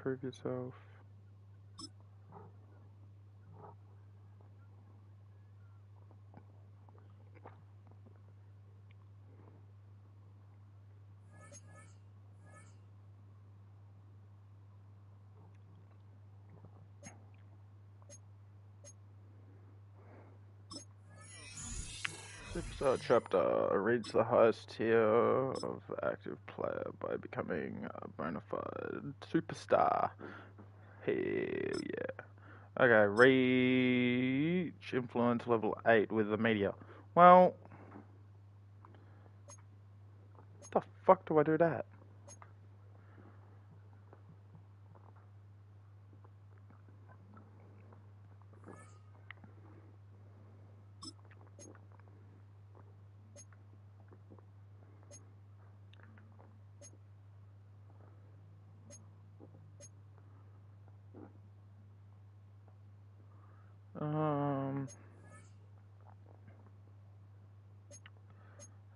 prove yourself. Superstar chapter. Reach the highest tier of active player by becoming a bona fide superstar. Hell yeah. Okay, reach influence level 8 with the media. Well, the fuck do I do that?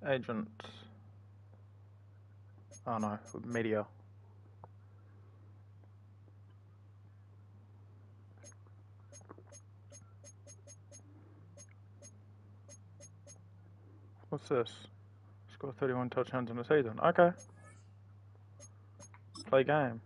Agent. Oh no, media. What's this? Score 31 touchdowns in a season. Okay. Play game.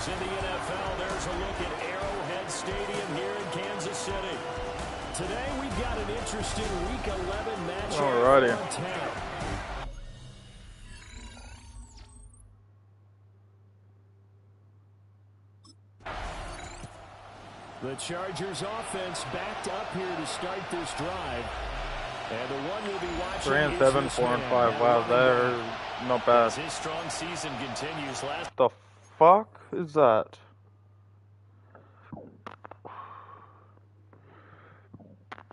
In the NFL, there's a look at Arrowhead Stadium here in Kansas City. Today, we've got an interesting Week 11 matchup. Alrighty. The Chargers offense backed up here to start this drive. And the one we'll be watching 3 and 7, 4 and 5. Wow, they're not bad. His strong season continues. The fuck is that?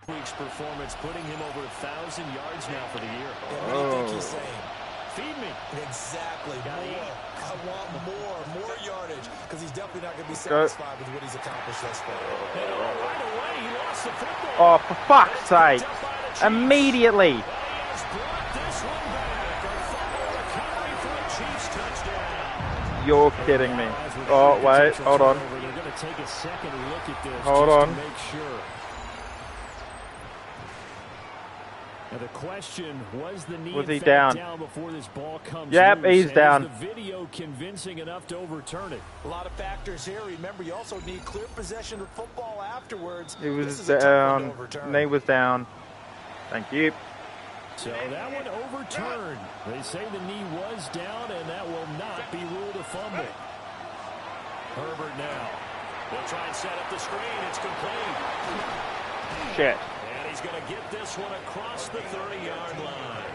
Week's performance putting him over 1,000 yards now for the year. Yeah, what do you think he's saying? Feed me. Exactly. More. I want more yardage, because he's definitely not going to be satisfied with what he's accomplished thus far. And right away, he lost the football. Oh, for fuck's sake! Immediately. You're kidding me. Oh, wait, hold on. Hold on. Now the question was the knee was he down before this ball comes yep, loose, he's down. the video convincing enough to overturn it. A lot of factors here. Remember, you also need clear possession of football afterwards. He was down. Knee was down. Thank you. So that one overturned. They say the knee was down, and that will not be ruled a fumble. Herbert now. They'll try and set up the screen. It's complete. Shit. And he's going to get this one across the 30-yard line.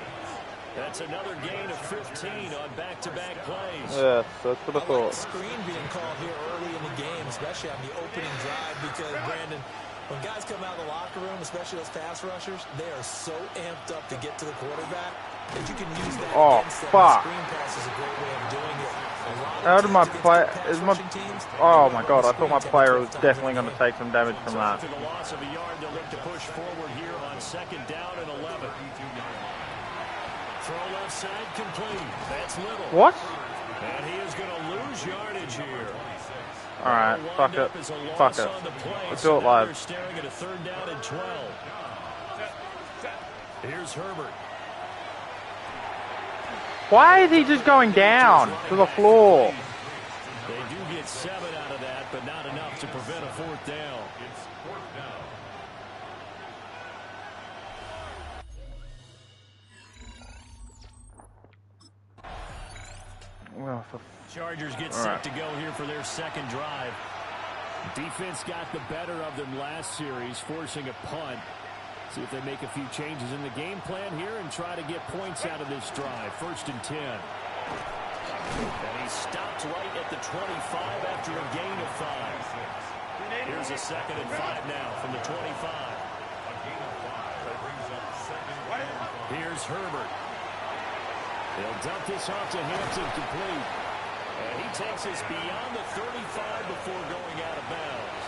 That's another gain of 15 on back-to-back plays. Yes, that's what I thought. Screen being called here early in the game, especially on the opening drive, because, Brandon, when guys come out of the locker room, especially those pass rushers, they are so amped up to get to the quarterback that you can use that against them. Fuck. Screen pass is a great way of doing it. How did my play? Is my? Oh my god! I thought my player was definitely going to take some damage from that. To the loss of a yard, they'll look to push forward here on second down and 11. Throw left side complete. That's Little. What? And he is going to lose yardage here. All right, fuck it. Fuck it. Let's do it live. Staring at a third down and 12. Here's Herbert. Why is he just going down to the floor? They do get 7 out of that, but not enough to prevent a fourth down. Well, Chargers get set to go here for their second drive. Defense got the better of them last series, forcing a punt. See if they make a few changes in the game plan here and try to get points out of this drive. 1st and 10. And he stopped right at the 25 after a gain of 5. Here's a 2nd and 5 now from the 25. Here's Herbert. They'll dump this off to Hampton complete. And he takes us beyond the 35 before going out of bounds.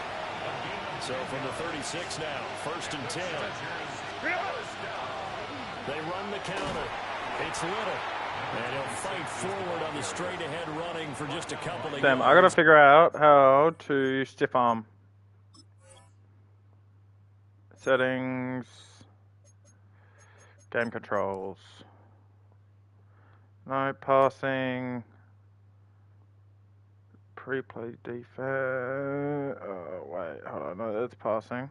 So from the 36 now, 1st and 10. They run the counter. It's Little. And he'll fight forward on the straight-ahead running for just a couple of Damn, yards. I gotta figure out how to stiff arm. Settings. Game controls. No passing. Pre-play defense. Oh, wait, hold on. No, that's passing.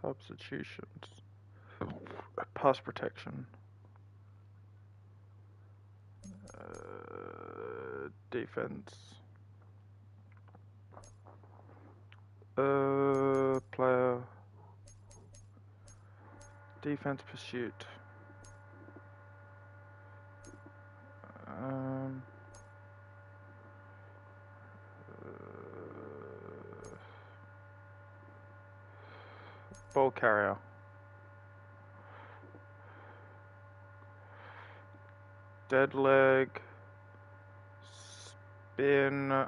Substitutions. Pass protection. Defense. Player. Defense pursuit. Ball carrier. Dead leg. Spin.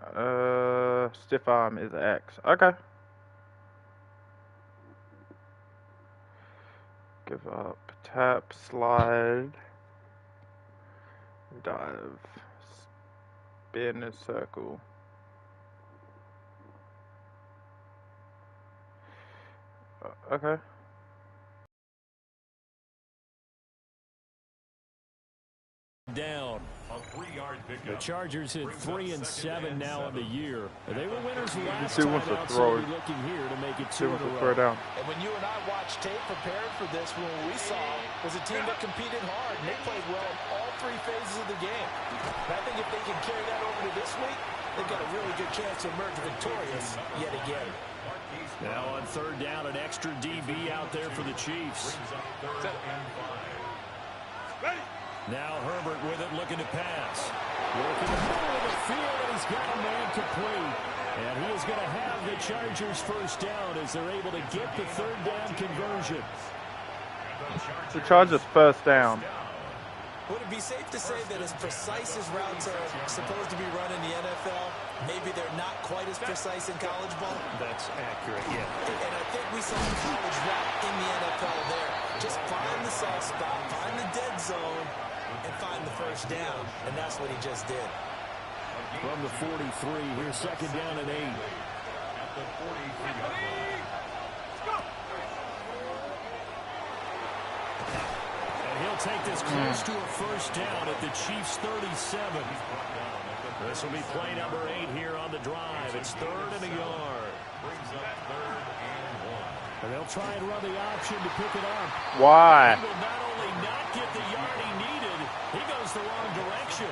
Stiff arm is X. Okay. Give up. Tap. Slide. Dive. Spin is circle. Okay. Down. The Chargers hit 3-7 now on the year. They were winners last time out, so they'll be looking here to make it 2 in a row. Down. And when you and I watched tape prepared for this, what we saw was a team that competed hard, and they played well in all 3 phases of the game. And I think if they can carry that over to this week, they've got a really good chance to emerge victorious yet again. Now on 3rd down, an extra DB out there for the Chiefs. Now Herbert with it, looking to pass. Working the middle of the field, and he's got a man complete. And he is going to have the Chargers 1st down as they're able to get the 3rd down conversion. The Chargers 1st down. Would it be safe to say that as precise as routes are supposed to be run in the NFL, maybe they're not quite as precise in college ball? That's accurate, yeah. And I think we saw a college route in the NFL there. Just find the soft spot, find the dead zone, and find the 1st down. And that's what he just did. From the 43, here's 2nd down and 8. He'll take this close to a 1st down at the Chiefs' 37. This will be play number 8 here on the drive. It's 3rd and a yard. And they'll try and run the option to pick it up. Why? He will not only not get the yard he needed, he goes the wrong direction.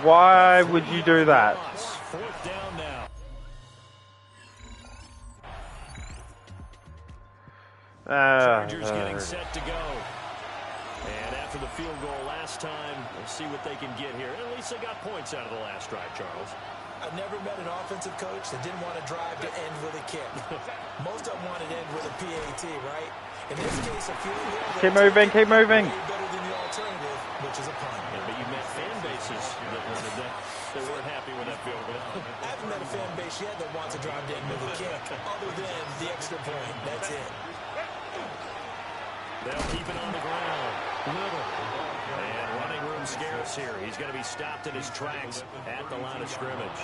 Why would you do that? 4th down now. Chargers getting set to go. And after the field goal last time, we'll see what they can get here. At least they got points out of the last drive, Charles. I've never met an offensive coach that didn't want to drive to end with a kick. Most of them wanted to end with a PAT, right? In this case, a field goal. Keep moving, keep moving. Better than the alternative, which is a punt. Yeah, but you met fan bases that wanted that. They weren't happy with that field goal. I haven't met a fan base yet that wants to drive to end with a kick, other than the extra point. That's it. They'll keep it on the ground. Little. And running room scarce here. He's going to be stopped in his tracks at the line of scrimmage.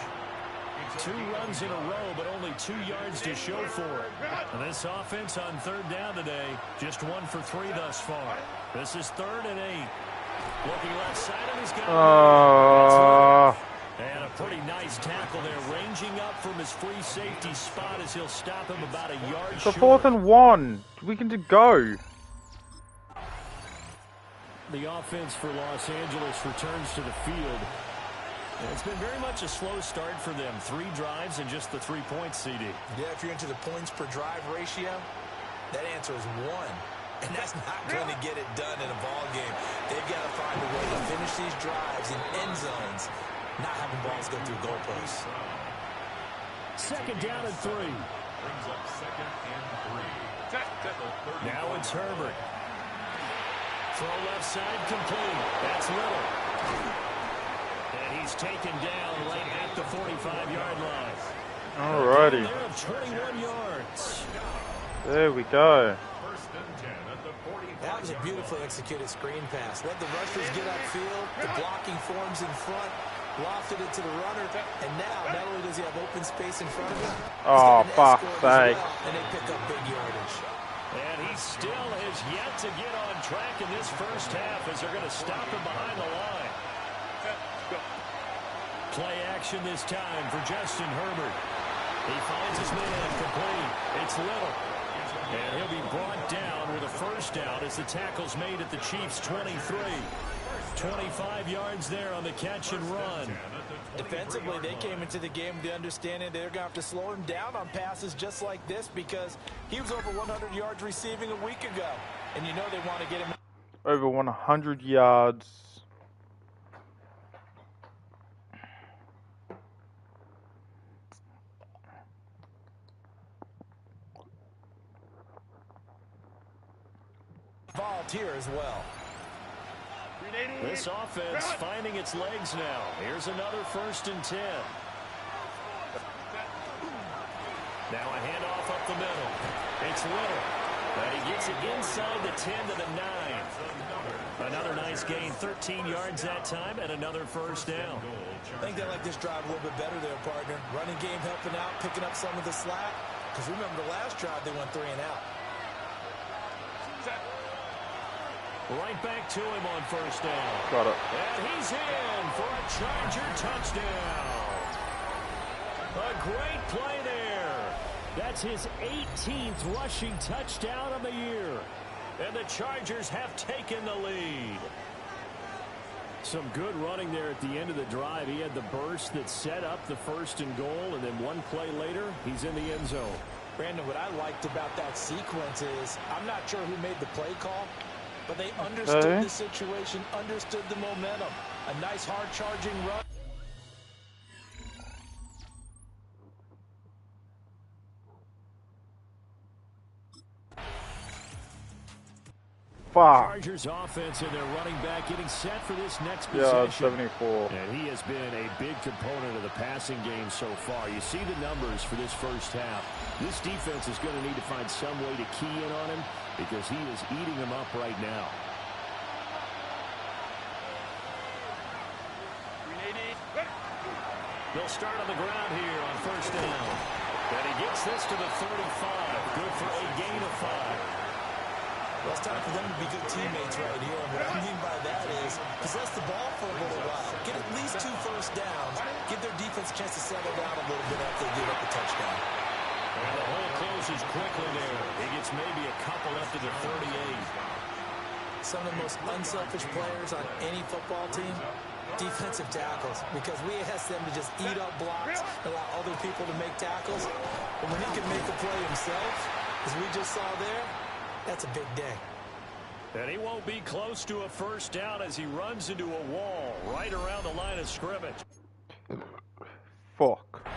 2 runs in a row, but only 2 yards to show for it. And this offense on 3rd down today, just 1 for 3 thus far. This is 3rd and 8. Looking left side, and he's got and a pretty nice tackle there, ranging up from his free safety spot as he'll stop him about a yard short. It's 4th and 1. We can go. The offense for Los Angeles returns to the field. And it's been very much a slow start for them. 3 drives and just the 3 points, CD. Yeah, if you're into the points per drive ratio, that answer is 1. And that's not going to get it done in a ball game. They've got to find a way to finish these drives in end zones, not having balls go through goalposts. 2nd down and 3. Brings up 2nd and 3. Now it's Herbert. Throw left side complete. That's Little. And he's taken down right at the 45-yard line. Alrighty. There of 21 yards. There we go. First and 10 at the 45. That was a beautifully executed screen pass. Let the rushers get upfield. The blocking forms in front. Lofted it to the runner. And now, not only does he have open space in front of him, Oh, he's fuck's got an escort as sake. well, and they pick up big yardage. And he still has yet to get on track in this first half as they're going to stop him behind the line. Play action this time for Justin Herbert. He finds his man complete. It's Little. And he'll be brought down with a first down as the tackle's made at the Chiefs' 23. 25 yards there on the catch and run. Defensively, they came into the game with the understanding they're going to have to slow him down on passes just like this because he was over 100 yards receiving a week ago. And you know they want to get him Over 100 yards. involved here as well. This offense finding its legs now. Here's another first and 10. Now a handoff up the middle. It's Little. But he gets it inside the 10 to the 9. Another nice gain, 13 yards that time, and another first down. I think they like this drive a little bit better there, partner. Running game helping out, picking up some of the slack. Because remember the last drive, they went 3 and out. Right back to him on first down. Got it. And he's in for a Charger touchdown. A great play there. That's his 18th rushing touchdown of the year. And the Chargers have taken the lead. Some good running there at the end of the drive. He had the burst that set up the first and goal, and then one play later, he's in the end zone. Brandon, what I liked about that sequence is I'm not sure who made the play call, but they understood the situation, understood the momentum. A nice hard-charging run. Fuck. Chargers offense and their running back getting set for this next Yeah, possession. 74. And he has been a big component of the passing game so far. You see the numbers for this first half. This defense is going to need to find some way to key in on him because he is eating them up right now. They'll start on the ground here on first down. And he gets this to the 35. Good for a gain of 5. Well, it's time for them to be good teammates right here. And what I mean by that is possess the ball for a little while. Get at least 2 first downs. Give their defense a chance to settle down a little bit after they give up the touchdown. And the hole closes quickly there. He gets maybe a couple up to the 38. Some of the most unselfish players on any football team, defensive tackles, because we ask them to just eat up blocks, allow other people to make tackles. But when he can make a play himself, as we just saw there, that's a big day. And he won't be close to a first down as he runs into a wall right around the line of scrimmage. Fuck.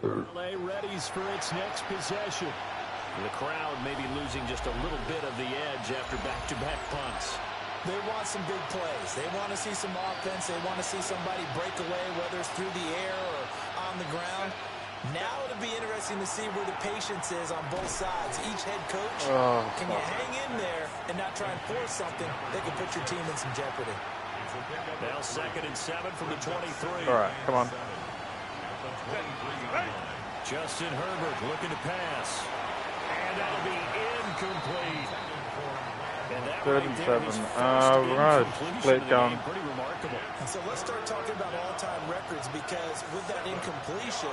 LA readies for its next possession. The crowd may be losing just a little bit of the edge after back-to-back punts. They want some big plays. They want to see some offense. They want to see somebody break away, whether it's through the air or on the ground. Now it'll be interesting to see where the patience is on both sides. Each head coach, can you hang in there and not try and force something that can put your team in some jeopardy? Now 2nd and 7 from the 23. All right, come on. Justin Herbert looking to pass. And that'll be incomplete. And that 3rd and 7. Right, split down. Pretty remarkable. And so let's start talking about all-time records because with that incompletion,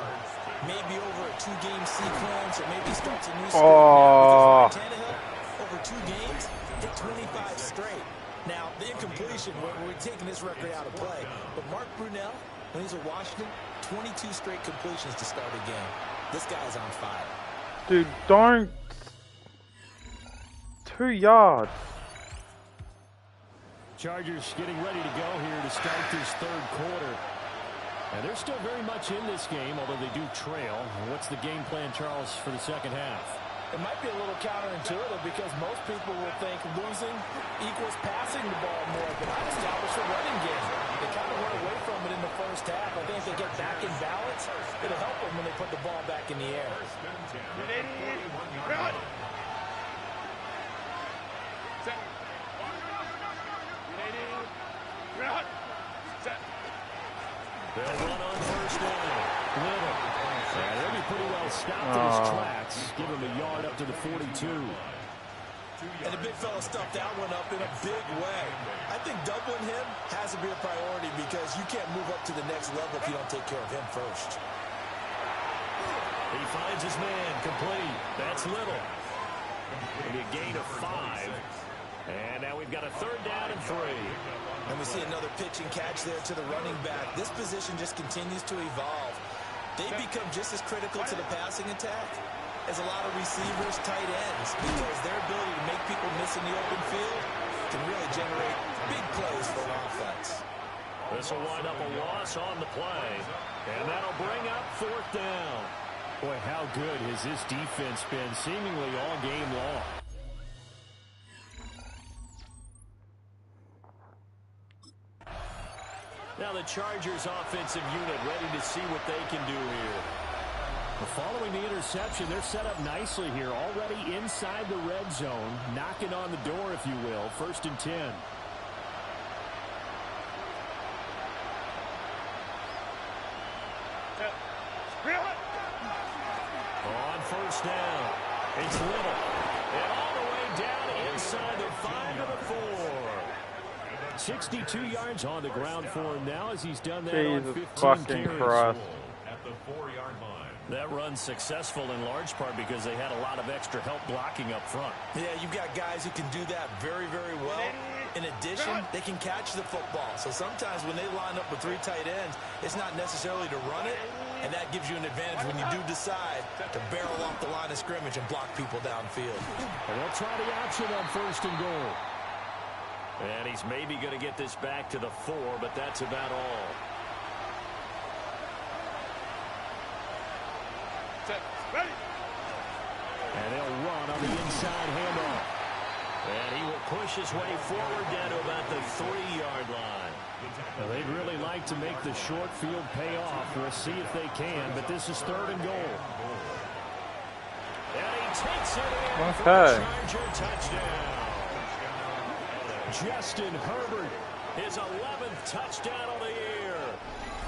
maybe over a 2-game sequence or maybe starts a new streak. Now, because Ryan Tannehill, over 2 games, hit 25 straight. Now, the incompletion, we're taking this record out of play. But Mark Brunell, when he's at Washington, 22 straight completions to start a game. This guy's on fire. Dude, don't. 2 yards. Chargers getting ready to go here to start this 3rd quarter. And they're still very much in this game, although they do trail. What's the game plan, Charles, for the second half? It might be a little counterintuitive because most people will think losing equals passing the ball more, but I established a running game. They kind of went away from it in the first half. I think if they get back in balance, it'll help them when they put the ball back in the air. They'll run on first down. Little. And he'll be pretty well stopped in his tracks. Give him a yard up to the 42. And the big fella stuffed that one up in a big way. I think doubling him has to be a priority because you can't move up to the next level if you don't take care of him first. He finds his man complete. That's Little. It'll be a gain of 5. And now we've got a third down and 3. And we see another pitch and catch there to the running back. This position just continues to evolve. They become just as critical to the passing attack as a lot of receivers, tight ends, because their ability to make people miss in the open field can really generate big plays for an offense. This will wind up a loss on the play, and that'll bring up fourth down. Boy, how good has this defense been seemingly all game long. Now the Chargers offensive unit ready to see what they can do here. Following the interception, they're set up nicely here, already inside the red zone, knocking on the door, if you will, 1st and 10. On first down, it's Little. And all the way down inside the 5 to the 4. 62 yards on the ground for him now as he's done that on 15 carries. At the 4-yard line. That run's successful in large part because they had a lot of extra help blocking up front. Yeah, you've got guys who can do that very, very well. In addition, they can catch the football. So sometimes when they line up with 3 tight ends, it's not necessarily to run it, and that gives you an advantage when you do decide to barrel off the line of scrimmage and block people downfield. And they'll try the option on 1st and goal. And he's maybe going to get this back to the 4, but that's about all. And they'll run on the inside handoff. And he will push his way forward down to about the 3-yard line. Well, they'd really like to make the short field pay off. We'll see if they can, but this is 3rd and goal. And he takes it in for a Charger touchdown. Justin Herbert, his 11th touchdown of the year.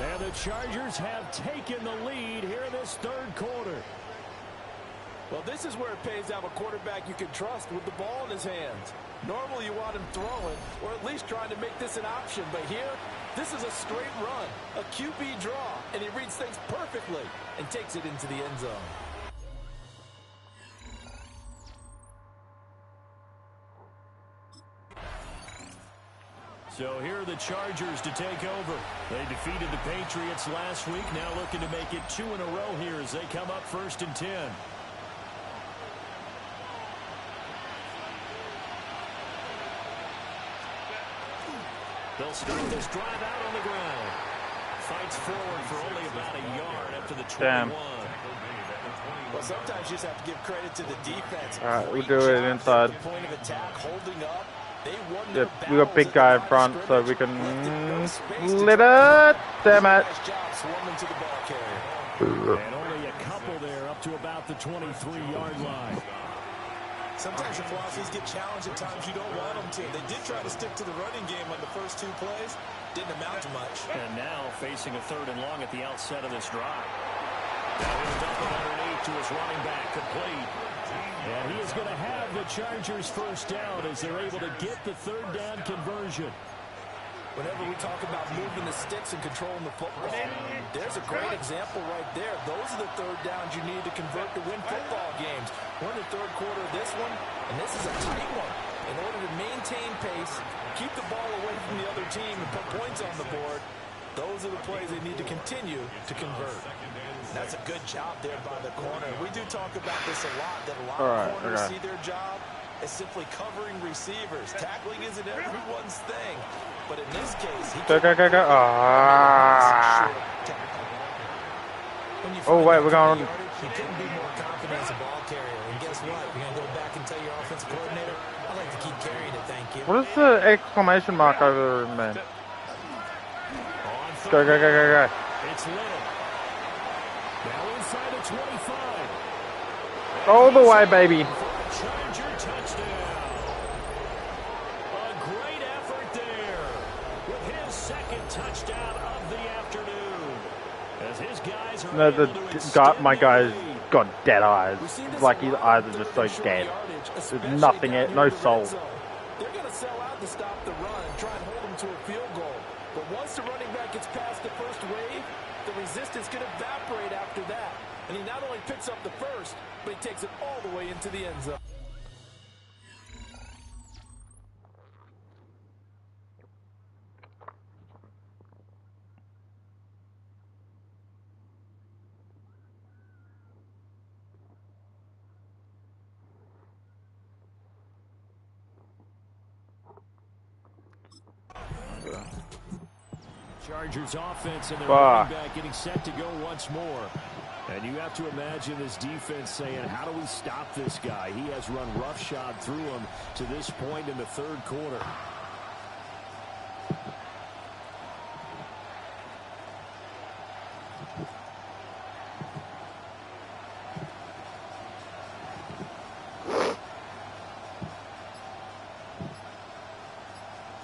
And the Chargers have taken the lead here in this 3rd quarter. Well, this is where it pays to have a quarterback you can trust with the ball in his hands. Normally you want him throwing, or at least trying to make this an option. But here, this is a straight run, a QB draw, and he reads things perfectly and takes it into the end zone. So here are the Chargers to take over. They defeated the Patriots last week, now looking to make it 2 in a row here as they come up 1st and 10. They'll start this drive out on the ground. Fights forward for only about a yard up to the 21. Well, sometimes you just have to give credit to the defense. All right, we'll do it inside. Point of attack, holding up. Yep, we got big guy in front, so we can split it. Damn it. And only a couple there up to about the 23-yard line. Sometimes your philosophies get challenged at times you don't want them to. They did try to stick to the running game on the first 2 plays. Didn't amount to much. And now facing a 3rd and long at the outset of this drive. Now he'll dump it underneath to his running back, complete. And he is going to have the Chargers first down as they're able to get the 3rd down conversion. Whenever we talk about moving the sticks and controlling the football, there's a great example right there. Those are the 3rd downs you need to convert to win football games. We're in the 3rd quarter of this one, and this is a tight one. In order to maintain pace, keep the ball away from the other team, and put points on the board, those are the plays they need to continue to convert. That's a good job there by the corner. We do talk about this a lot, that a lot of corners see their job as simply covering receivers. Tackling isn't everyone's thing. But in this case, he go. Oh, wait, we're going. He couldn't be more confident as a ball carrier. And guess guess what? You're going to go back and tell your offensive coordinator, I'd like to keep carrying it, thank you. What is the exclamation mark over there, man? Go, go, go, go, go. It's Little. Now inside the 25. All the way, baby. Charger touchdown. A great effort there with his second touchdown of the afternoon. As his guys are my guy's got dead eyes. It's like his eyes are just so dead. There's nothing, no soul. They're going to sell out to stop the run and try and hold them to a field goal. But once the running back gets past the first wave, the resistance can evaporate after that. And he not only picks up the first, but he takes it all the way into the end zone. Chargers offense and their running back getting set to go once more. And you have to imagine this defense saying, how do we stop this guy? He has run roughshod through him to this point in the third quarter.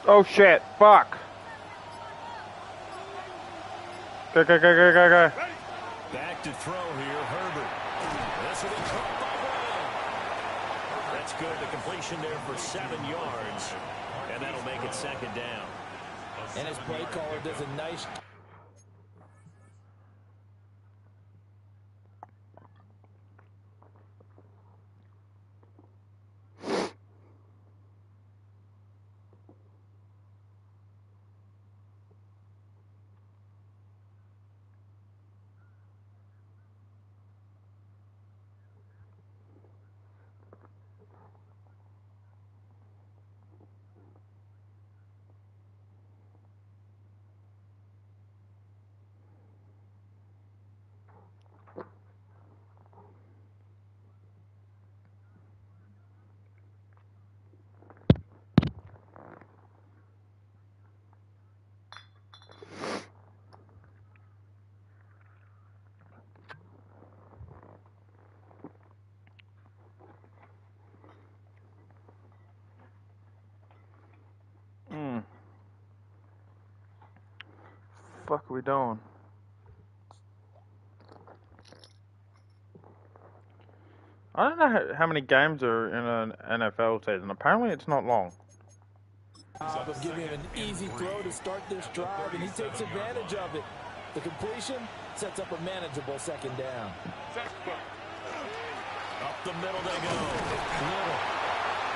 Oh shit, fuck. Go, go, go, go, go, go. Back to throw here, Herbert. This will be caught by Brown. That's good. The completion there for 7 yards. And that'll make it second down. And his play caller does a nice... Fuck are we doing? I don't know how many games are in an NFL season. Apparently it's not long. Of giving him an easy throw to start this drive, and he takes advantage of it. The completion sets up a manageable second down. Up the middle they go. Little.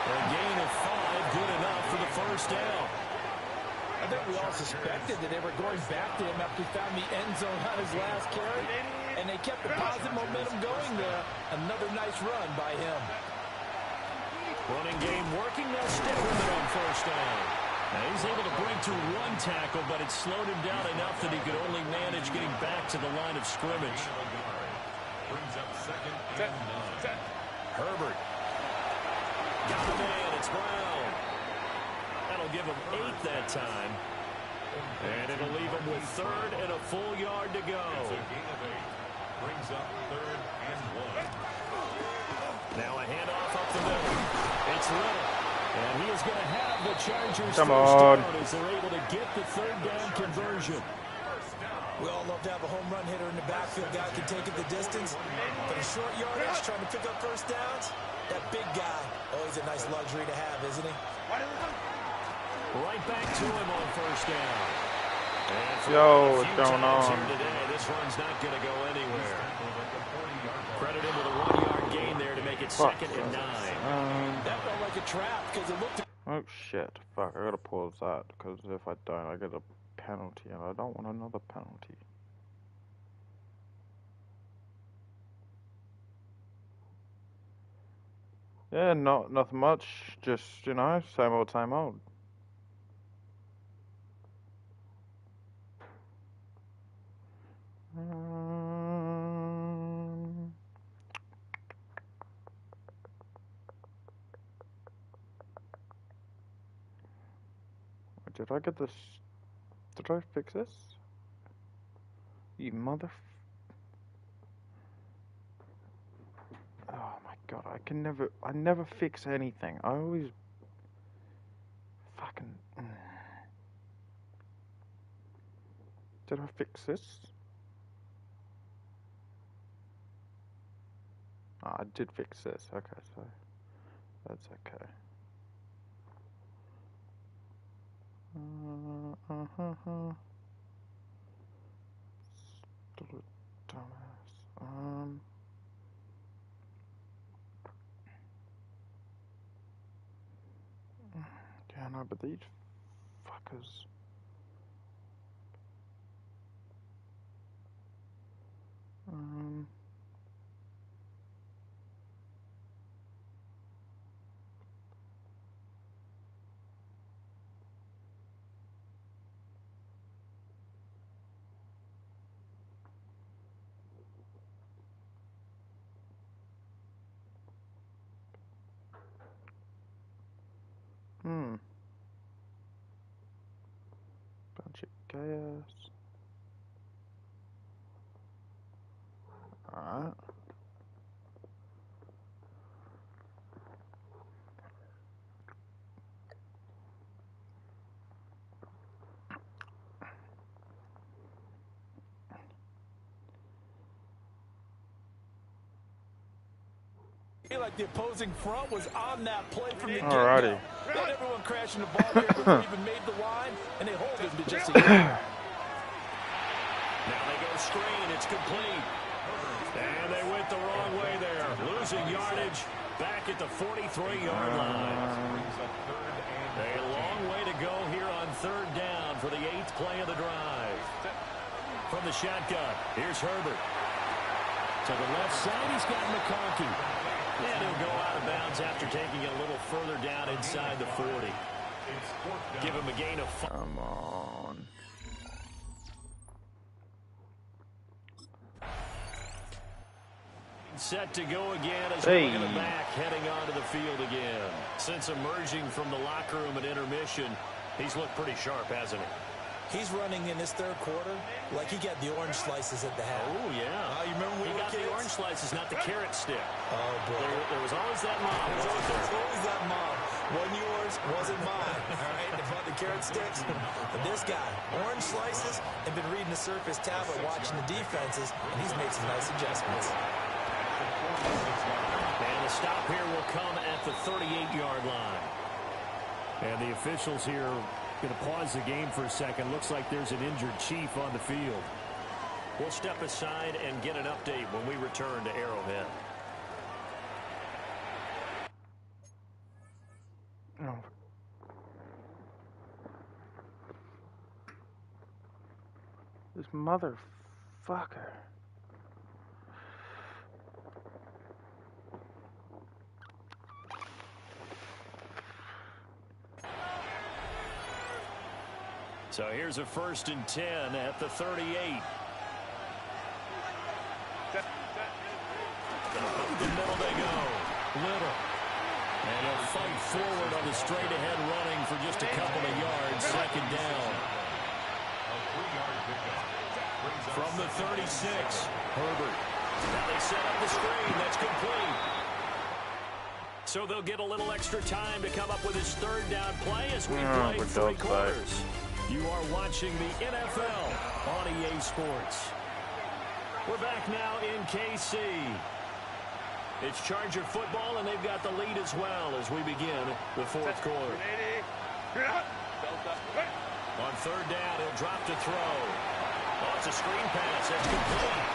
A gain of 5, good enough for the first down. I think we all suspected that they were going back to him after he found the end zone on his last carry, and they kept the positive momentum going there. Another nice run by him. Running game working. They'll stick with it on first down. Now he's able to break to 1 tackle, but it slowed him down enough that he could only manage getting back to the line of scrimmage. Brings up second and 9. Herbert. Got the man. It's Brown. That'll give him 8 that time. And it'll leave him with 3rd and a full yard to go. It's a gain of 8. Brings up 3rd and 1. Now a handoff up the middle. It's Little. And he is going to have the Chargers Come first on. down as they're able to get the 3rd down conversion. We all love to have a home run hitter in the backfield. Guy can take it the distance. But a short yardage, trying to pick up first downs, that big guy, always a nice luxury to have, isn't he? Right back to him on first down. Yo, what's going on? Today, this run's not going to go anywhere. Credit him with a 1-yard gain there to make it second and 9. That felt like a trap because it looked... Oh shit, fuck, I gotta pause that, because if I don't, I get a penalty, and I don't want another penalty. Yeah, nothing much, just, you know, same old, same old. Did I get this? Did I fix this? You mother... Oh my god, I never fix anything. I always... Fucking... Did I fix this? Oh, I did fix this. Okay, so... That's okay. Dumbass. Yeah, no, but these fuckers. Bunch of chaos. Alright. Like the opposing front was on that play from the Alrighty. get-go. Got everyone crashing the ball here before even made the line, and they hold him to just a yard. Now they go screen. It's complete. And they went the wrong way there. Losing yardage back at the 43-yard line. A long way to go here on third down for the 8th play of the drive. From the shotgun, here's Herbert. To the left side, he's got McConkey. And he'll go out of bounds after taking it a little further down inside the 40. Give him a gain of 5. Come on. Set to go again as we look at the back heading onto the field again. Since emerging from the locker room at intermission, he's looked pretty sharp, hasn't he? He's running in this third quarter like he got the orange slices at the half. Oh, yeah. You remember when he got the orange slices, not the carrot stick. Oh, boy. There was always that mom. There's always that mom. Wasn't yours, wasn't mine. All right, they bought the carrot sticks. But this guy, orange slices, and been reading the Surface tablet, watching the defenses, and he's made some nice adjustments. And the stop here will come at the 38-yard line. And the officials here going to pause the game for a second. Looks like there's an injured Chief on the field. We'll step aside and get an update when we return to Arrowhead. Oh. This motherfucker. So here's a 1st and 10 at the 38. The middle they go. Little. And he'll fight forward on the straight-ahead running for just a couple of yards. 2nd down. From the 36, Herbert. Now they set up the screen. That's complete. So they'll get a little extra time to come up with his 3rd down play as we play 3 quarters. You are watching the NFL on EA Sports. We're back now in KC. It's Charger football, and they've got the lead as well as we begin the 4th quarter. On 3rd down, he'll drop to throw. Oh, it's a screen pass. That's complete.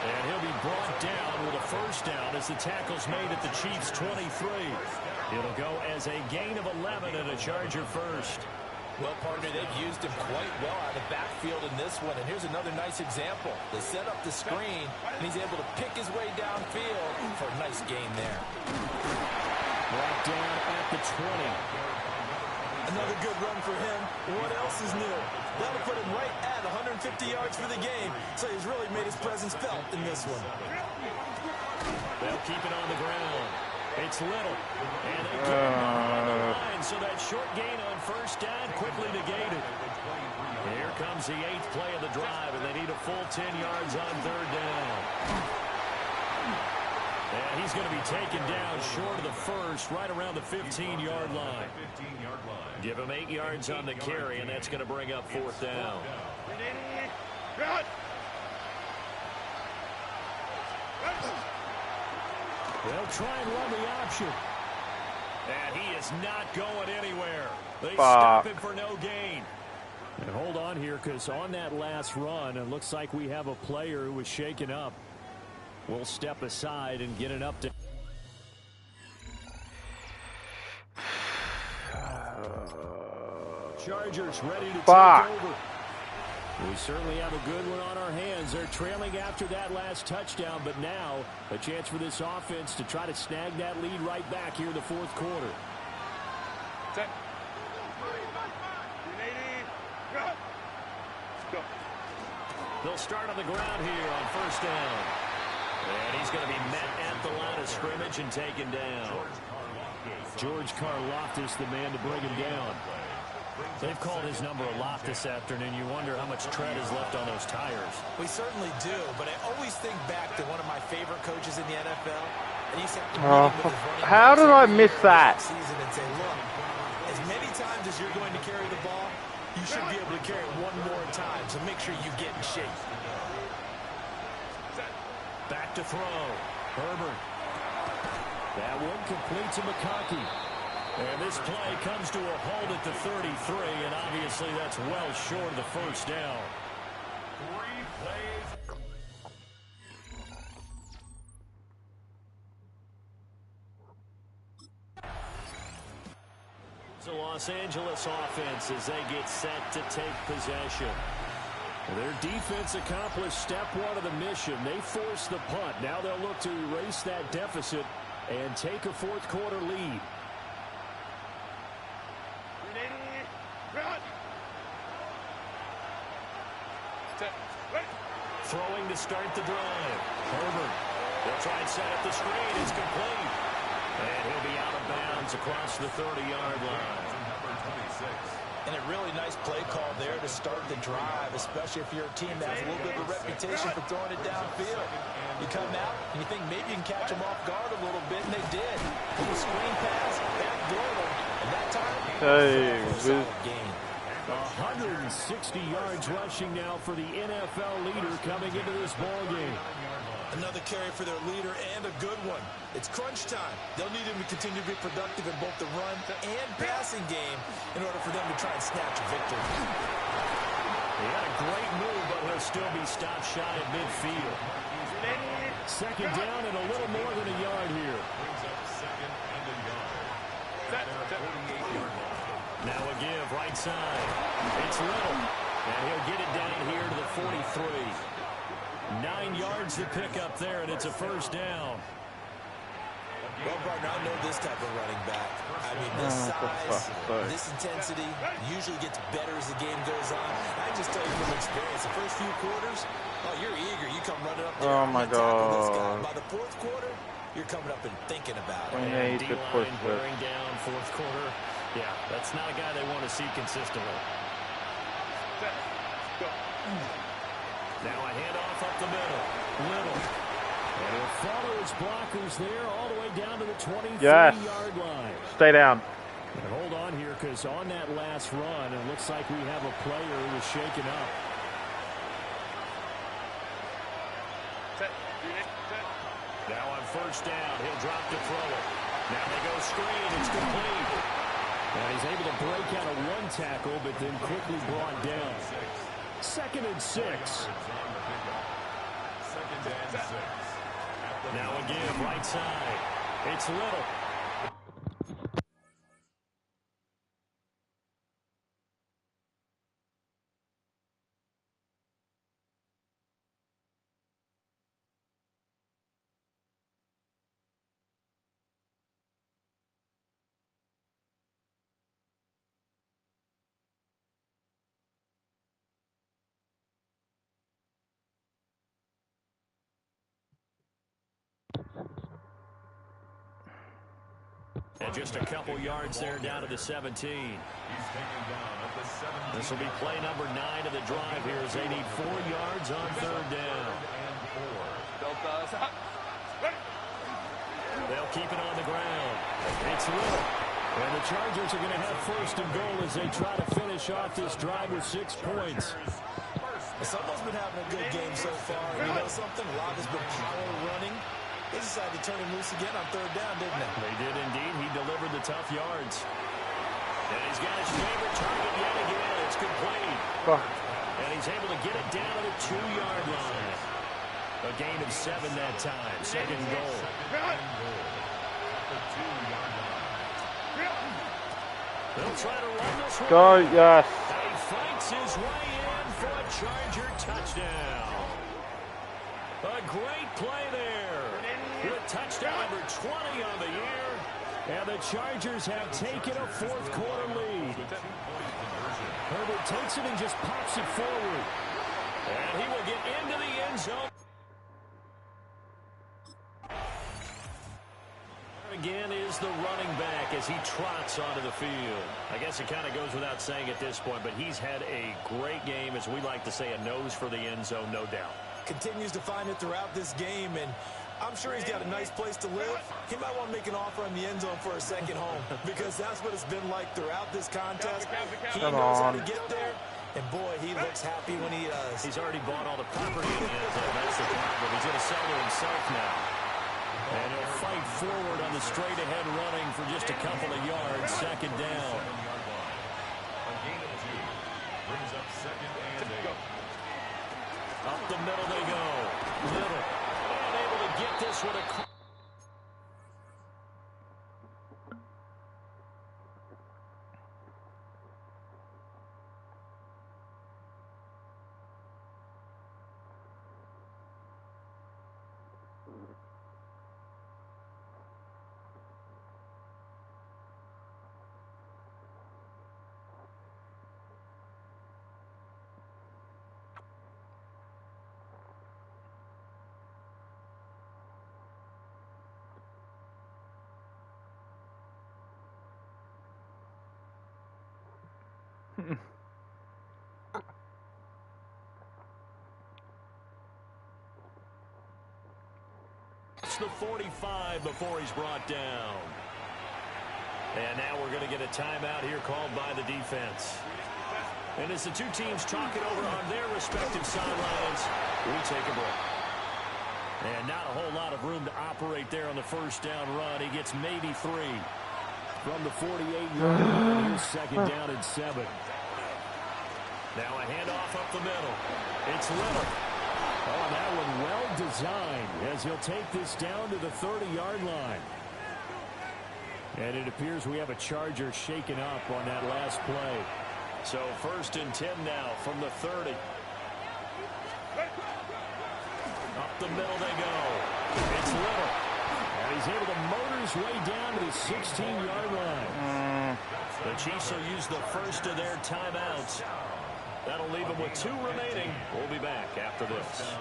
And he'll be brought down with a 1st down as the tackle's made at the Chiefs' 23. It'll go as a gain of 11 and a Charger 1st. Well, partner, they've used him quite well out of the backfield in this one. And here's another nice example. They set up the screen, and he's able to pick his way downfield for a nice gain there. Brought down at the 20. Another good run for him. What else is new? That'll put him right at 150 yards for the game. So he's really made his presence felt in this one. They'll keep it on the ground. It's Little. And they get him down on the line, so that short gain on first down quickly negated. Here comes the 8th play of the drive, and they need a full 10 yards on third down. And he's going to be taken down short of the first, right around the 15-yard line. Give him 8 yards on the carry, and that's going to bring up fourth down. They'll try and run the option. And he is not going anywhere. They stop him for no gain. And hold on here, because on that last run, it looks like we have a player who was shaken up. We'll step aside and get an update. Chargers ready to take over. We certainly have a good one on our hands. They're trailing after that last touchdown, but now a chance for this offense to try to snag that lead right back here in the fourth quarter. Set. Go. They'll start on the ground here on first down. And he's going to be met at the line of scrimmage and taken down. George Karlaftis, the man to bring him down. They've called his number a lot this afternoon. You wonder how much tread is left on those tires. We certainly do, but I always think back to one of my favorite coaches in the NFL. And he's how did I miss that? Season and say, look, as many times as you're going to carry the ball, you should be able to carry it one more time, so make sure you get in shape. Back to throw. Herbert. That one complete to McConkey. And this play comes to a halt at the 33, and obviously that's well short of the first down. 3 plays. It's a Los Angeles offense as they get set to take possession. Their defense accomplished step one of the mission. They forced the punt. Now they'll look to erase that deficit and take a fourth quarter lead. Throwing to start the drive. Herbert. They'll try and set up the screen. It's complete. And he'll be out of bounds across the 30-yard line. And a really nice play call there to start the drive, especially if you're a team that has a little bit of a reputation for throwing it downfield. You come out and you think maybe you can catch them off guard a little bit, and they did. Little screen pass, backdoor them, and that time, solid game. 160 yards rushing now for the NFL leader coming into this ball game. Another carry for their leader, and a good one. It's crunch time. They'll need him to continue to be productive in both the run and passing game in order for them to try and snatch a victory. He had a great move, but he'll still be stopped shy at midfield. Second down and a little more than a yard here. Now a give, right side. It's Little. And he'll get it down here to the 43. 9 yards to pick up there, and it's a first down. Well, partner, I know this type of running back. I mean, this size, this intensity usually gets better as the game goes on. I just tell you from experience, the first few quarters, you're eager. You come running up there. Oh, my God. By the fourth quarter, you're coming up and thinking about it. And D-line wearing down fourth quarter. Yeah, that's not a guy they want to see consistently. Now a handoff up the middle. Little. And he'll follow his blockers there all the way down to the 23-yard line. Stay down. And hold on here, because on that last run, it looks like we have a player who was shaken up. Now on first down, he'll drop to throw it. Now they go screen. It's complete. And he's able to break out of one tackle, but then quickly brought down. 2nd and 6. Now a give, right side. It's Little. And just a couple yards there down to the 17. He's taken down at the 17. This will be play number 9 of the drive here as they need 4 yards on third down. They'll keep it on the ground. It's Little. And the Chargers are going to have first and goal as they try to finish off this drive with 6 points. Someone's been having a good game so far. And you know something? A lot has been power running. They decided to turn him loose again on third down, didn't they? They did indeed. He delivered the tough yards. And he's got his favorite target yet again. It's complete. And he's able to get it down to the 2-yard line. A gain of 7 that time. Second goal. They'll try to run this one. Go, yes. And he fights his way in for a Charger touchdown. A great play there. With touchdown number 20 on the year. And the Chargers have taken a fourth-quarter lead. Herbert takes it and just pops it forward. And he will get into the end zone. Again is the running back as he trots onto the field. I guess it kind of goes without saying at this point, but he's had a great game, as we like to say, a nose for the end zone, no doubt. Continues to find it throughout this game, and I'm sure he's got a nice place to live. He might want to make an offer on the end zone for a second home, because that's what it's been like throughout this contest. He knows how to get there, and boy, he looks happy when he does. He's already bought all the property in the end zone. That's the problem. He's going to sell to himself now. And he'll fight forward on the straight-ahead running for just a couple of yards. Second down. A gain of 2. Brings up second and 8. Up the middle they go. Little. And able to get this one across. It's the 45 before he's brought down. And now we're going to get a timeout here called by the defense. And as the two teams talk it over on their respective sidelines, we take a break. And not a whole lot of room to operate there on the first down run. He gets maybe 3 from the 48-yard line. Here's second down and 7. Now a handoff up the middle. It's Little. Oh, that one well designed as he'll take this down to the 30-yard line. And it appears we have a Charger shaken up on that last play. So first and 10 now from the 30. Up the middle they go. It's Little. And he's able to motor his way down to the 16-yard line. The Chiefs will use the first of their timeouts. That'll leave them with 2 remaining. We'll be back after this.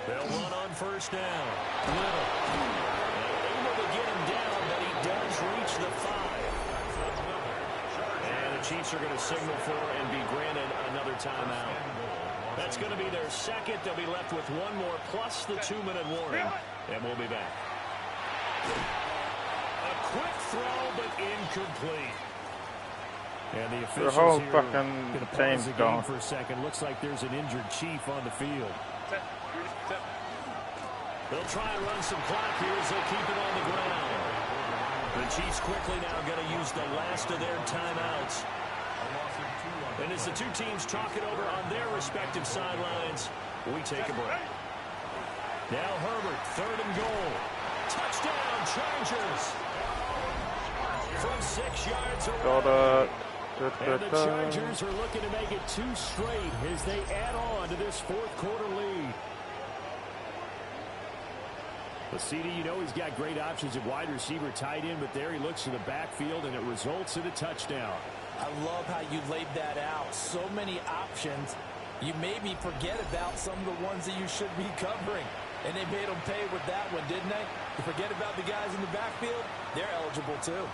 They'll run on first down. Little. Able to get him down, but he does reach the 5. And the Chiefs are going to signal for and be granted another timeout. That's going to be their second. They'll be left with 1 more plus the 2-minute warning. And we'll be back. A quick throw, but incomplete. And the officials the whole here fucking going to pause team's the game gone for a second. Looks like there's an injured Chief on the field. They'll try and run some clock here as they keep it on the ground. The Chiefs quickly now going to use the last of their timeouts. And as the two teams talk it over on their respective sidelines, we take a break. Now Herbert, 3rd and goal. Touchdown, Chargers. From 6 yards away. got it. And the Chargers are looking to make it 2 straight as they add on to this 4th quarter lead. But CD, you know he's got great options at wide receiver, tight end, but there he looks to the backfield, and it results in a touchdown. I love how you laid that out. So many options. You maybe forget about some of the ones that you should be covering. And they made them pay with that one, didn't they? You forget about the guys in the backfield, they're eligible too.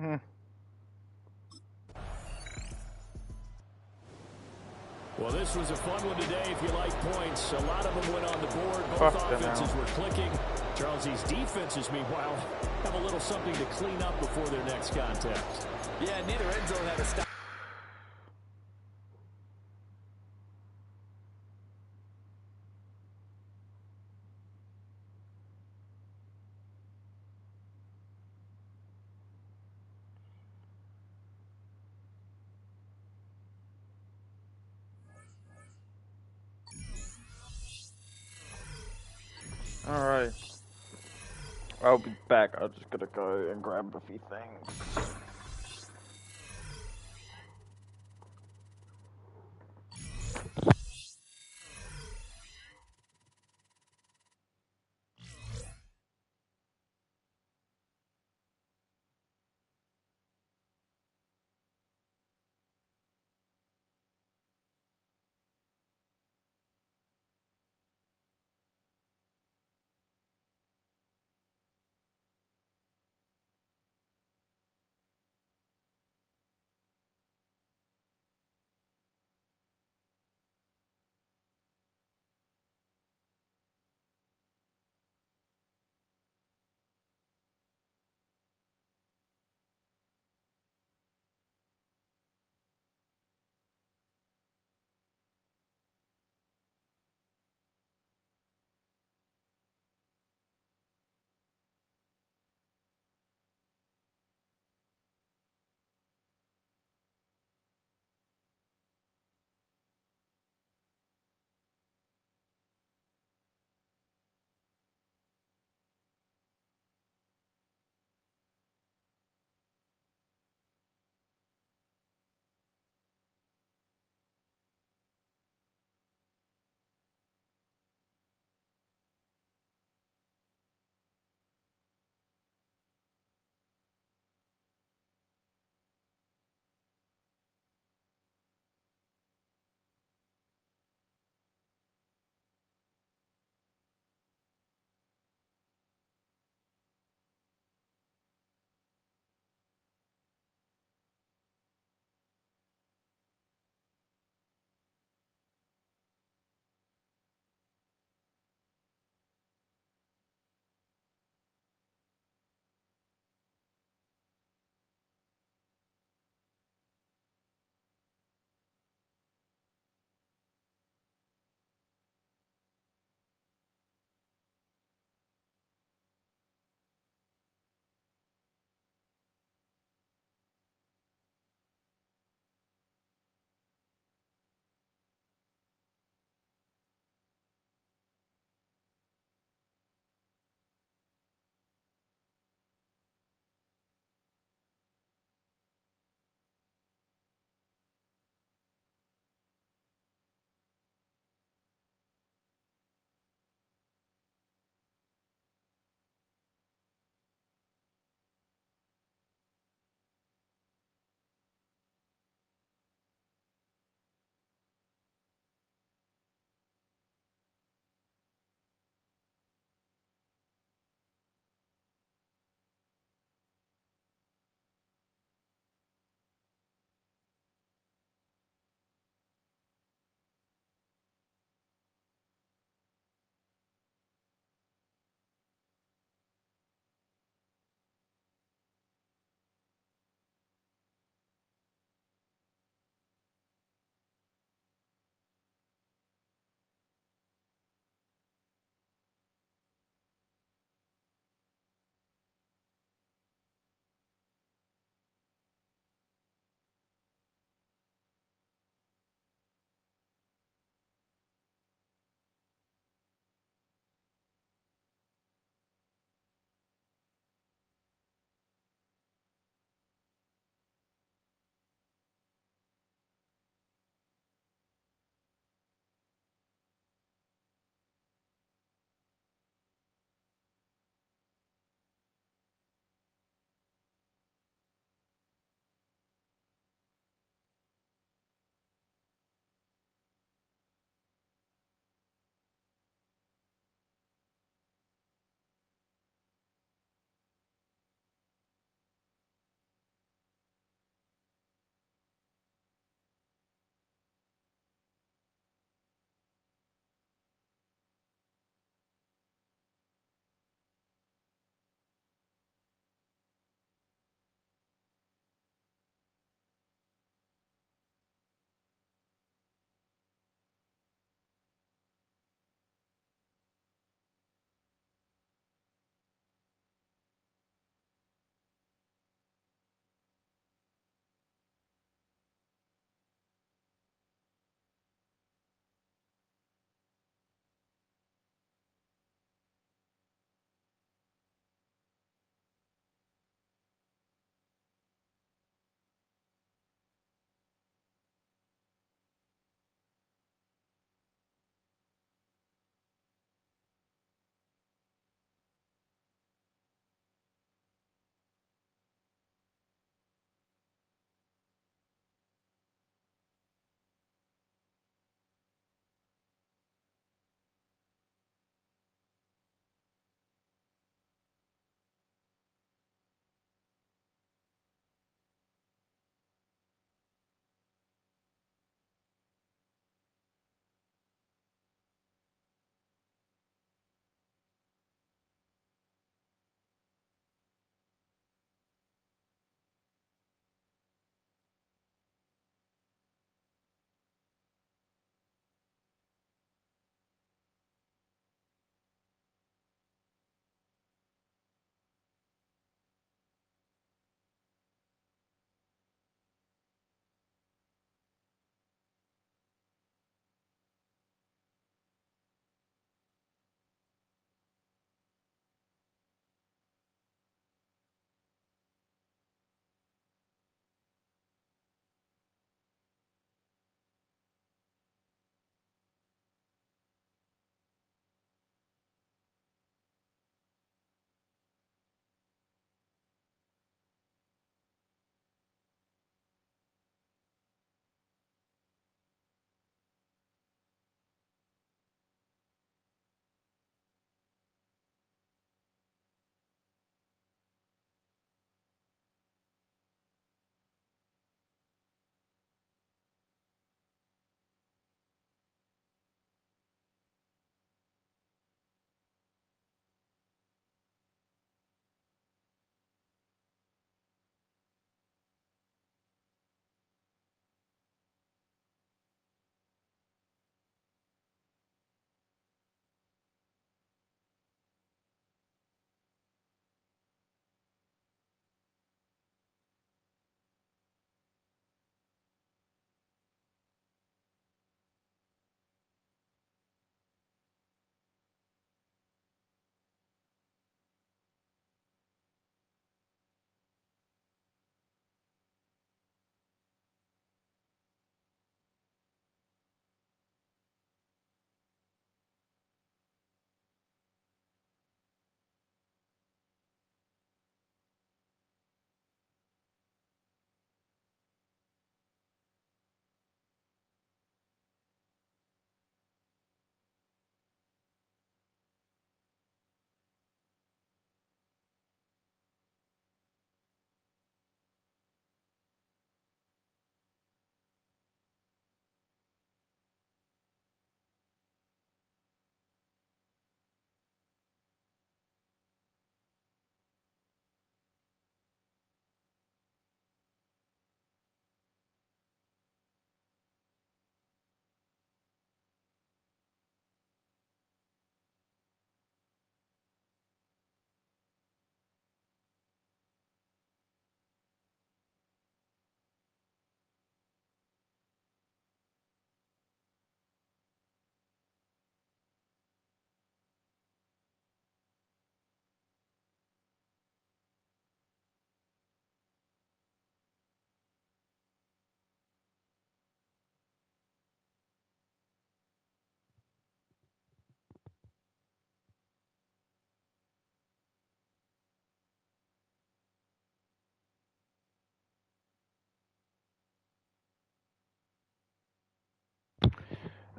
Hmm. Well, this was a fun one today if you like points. A lot of them went on the board. Both Fuck them offenses now. were clicking. Charles, these defenses, meanwhile, have a little something to clean up before their next contest. Yeah, neither end zone had a stop. Alright. I'll be back. I'm just gonna go and grab a few things.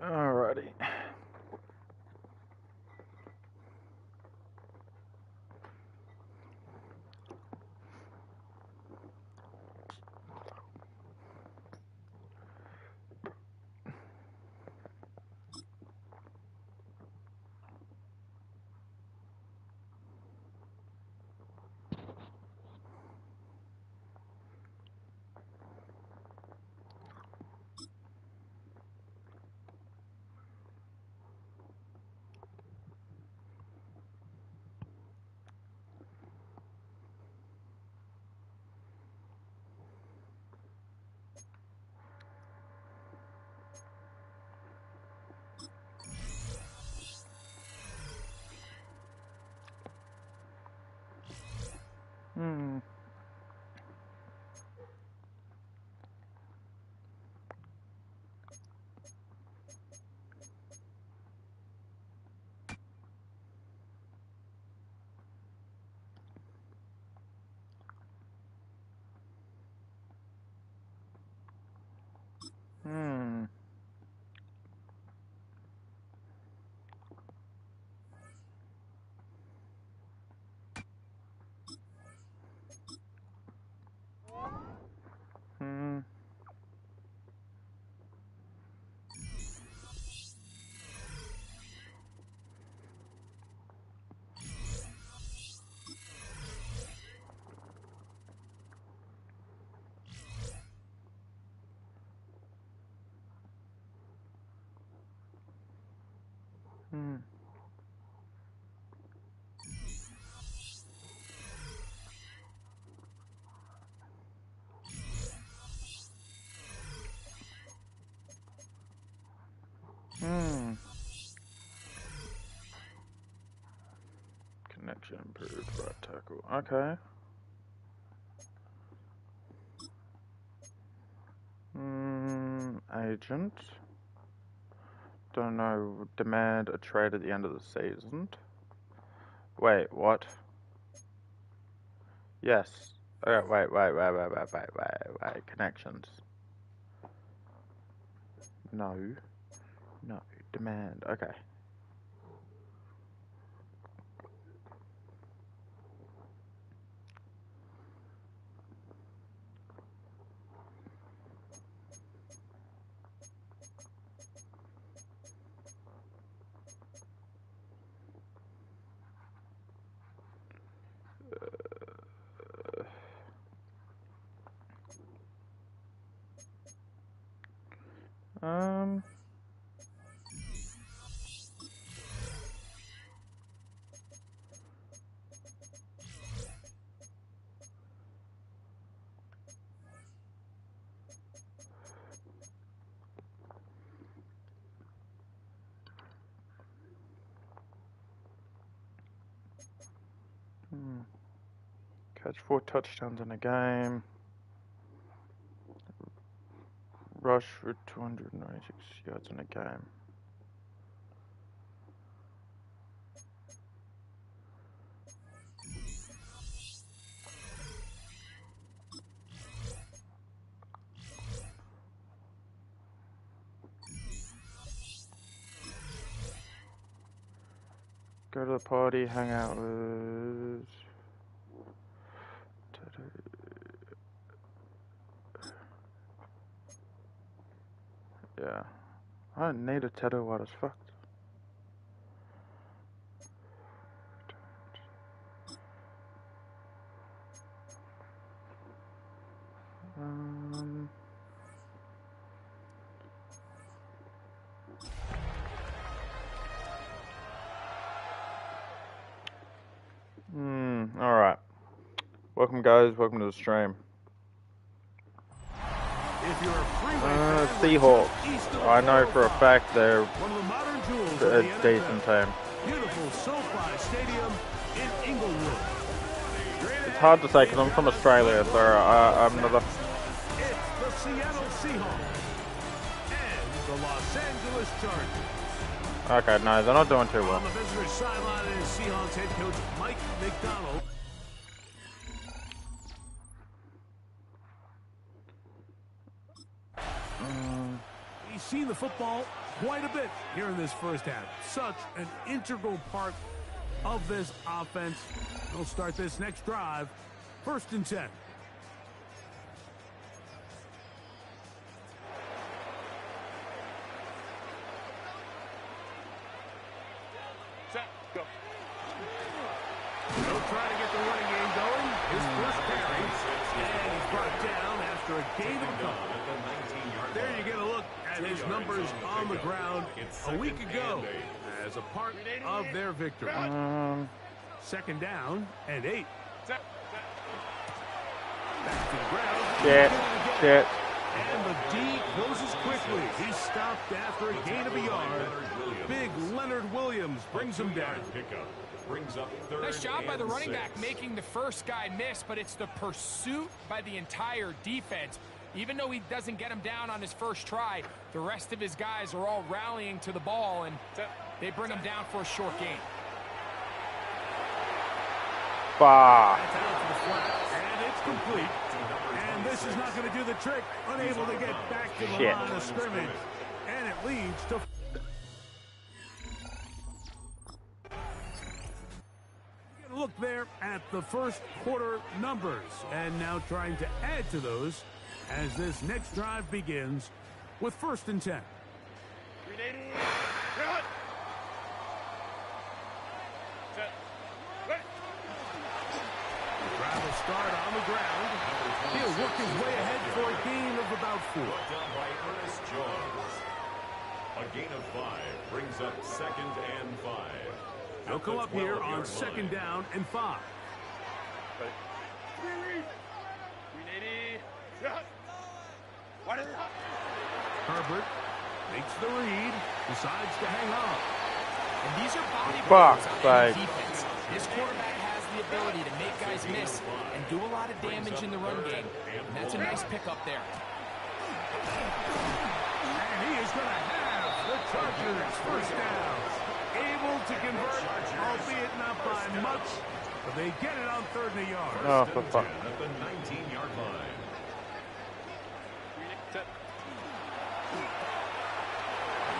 Alrighty. Hmm. Hmm. Hmm. Hmm. Hmm. Connection improved, right tackle. Okay. Agent. Don't know. Demand a trade at the end of the season. Wait, what? Yes. Okay, wait. Connections. No. No. Demand. Okay. Um. Catch 4 touchdowns in a game. Rush for 296 yards in a game. Go to the party, hang out with... Yeah. I don't need a tattoo, what is fucked. Alright. Welcome guys, welcome to the stream. Seahawks. I know for a fact they're a decent team. Beautiful SoFi Stadium in Inglewood. It's hard to say because I'm from Australia, so I'm not a... It's the Seattle Seahawks and the Los Angeles Chargers. Okay, no, they're not doing too well. On the visitor's sideline is Seahawks head coach Mike McDonald. He's seen the football quite a bit here in this first half. Such an integral part of this offense. They'll start this next drive. 1st and 10. Set, go. They'll try to get the running game going. His first carry, and he's brought down after a gain of a couple. There you get a look at his numbers on the ground a week ago as a part of their victory. 2nd down and 8. Back to the ground. Shit. And the D closes quickly. He's stopped after a gain of a yard. Big Leonard Williams brings him down. Nice job by the running back making the first guy miss, but it's the pursuit by the entire defense. Even though he doesn't get him down on his first try, the rest of his guys are all rallying to the ball, and they bring him down for a short gain. Bah. That's out to the flat, and it's complete. And this is not going to do the trick. Unable to get back to the line of scrimmage. And it leads to... Look there at the first quarter numbers. And now trying to add to those as this next drive begins with 1st and 10. Drive will start on the ground. He'll work his way ahead for a gain of about 4. Done by Ernest Jones. A gain of 5 brings up 2nd and 5. They'll come up here on 2nd down and 5. Herbert makes the read, decides to hang on. And these are body blows on any defense. This quarterback has the ability to make guys miss and do a lot of damage in the run game. And that's a nice pickup there. And he is going to have the Chargers first down. Able to convert, albeit not by much, but they get it on 3rd and a yard. Oh, for fuck. At the 19-yard line. The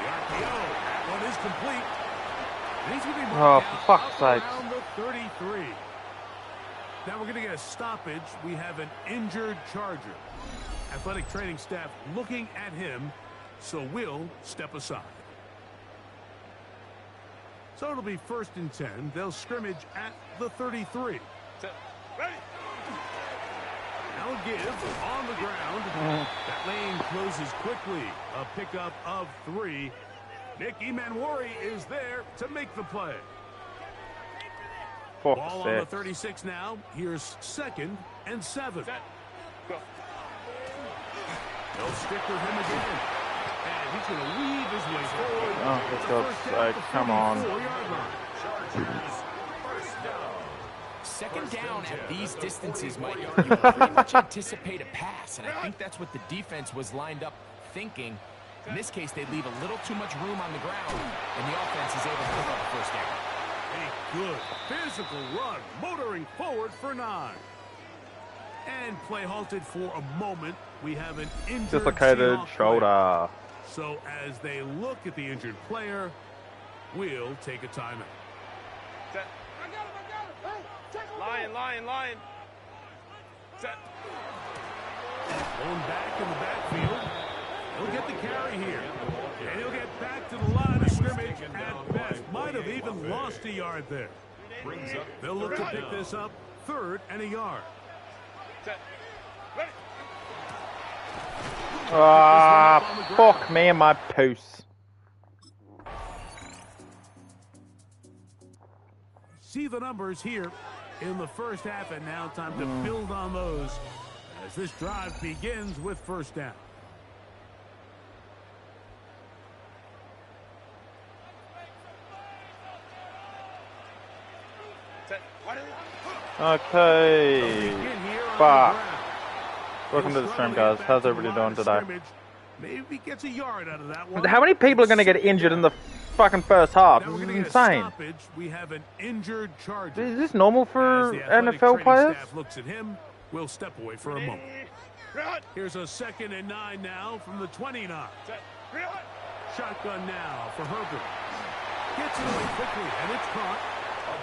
RPO, that one is complete. And he's going to be Oh, marked for out fuck's up sake. around the 33. Now we're going to get a stoppage. We have an injured Charger. Athletic training staff looking at him, so we'll step aside. So it'll be 1st and 10. They'll scrimmage at the 33. Now give on the ground. That lane closes quickly. A pickup of 3. Nick Emanwari is there to make the play. Ball on the 36 now. Here's 2nd and 7. They'll stick with him again. And he's going to weave his way forward. Oh, for God's sake, come on. 2nd down at these distances, Mike. You pretty much anticipate a pass, and I think that's what the defense was lined up thinking. In this case, they leave a little too much room on the ground, and the offense is able to pick up a first down. A good physical run, motoring forward for 9. And play halted for a moment. We have an injured Dislocated shoulder. So as they look at the injured player, we'll take a timeout. Set. I got him. Hey, lion. Set. Going back in the backfield. He'll get the carry here. And he'll get back to the line of scrimmage at best. Might have even lost a yard there. They'll look to pick this up 3rd and a yard. Set. Ready. Ah, fuck me and my poos. See the numbers here in the first half, and now time to build on those as this drive begins with 1st down. Set. Okay. Fuck. Welcome to the stream, guys. How's everybody doing today? Maybe gets a yard out of that one. How many people are going to get injured in the fucking first half? This is insane. We have an injured Charger. Is this normal for NFL training players? Staff looks at him. We'll step away for a moment. Here's a 2nd and 9 now from the 29. Shotgun now for Herbert. Gets it away quickly, and it's caught.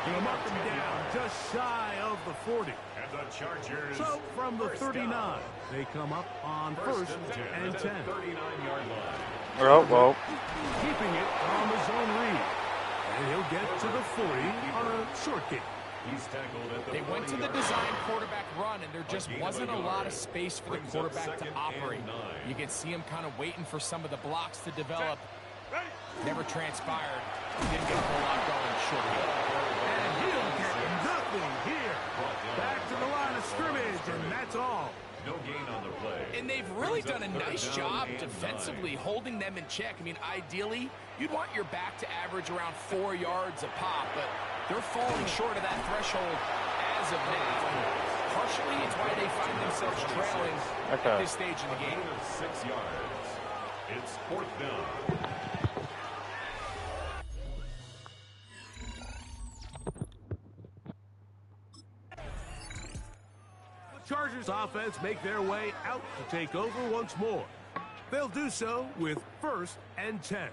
They'll mark him down just shy of the 40. And the Chargers. So from the 39, they come up on first and 10. 39-yard line. Oh, well. Keeping it on the zone read. And he'll get to the 40 on a short kick. He's tackled at the They went to the design quarterback run, and there just wasn't a lot of space for the quarterback to operate. You can see him kind of waiting for some of the blocks to develop. Never transpired. Didn't get a whole lot going short. And he'll get nothing here. Back to the line of scrimmage, and that's all. No gain on the play. And they've really done a nice job defensively holding them in check. I mean, ideally, you'd want your back to average around 4 yards a pop, but they're falling short of that threshold as of now. And partially, it's why they find themselves trailing at this stage in the game. 6 yards. It's 4th down. Chargers offense make their way out to take over once more. They'll do so with 1st and 10.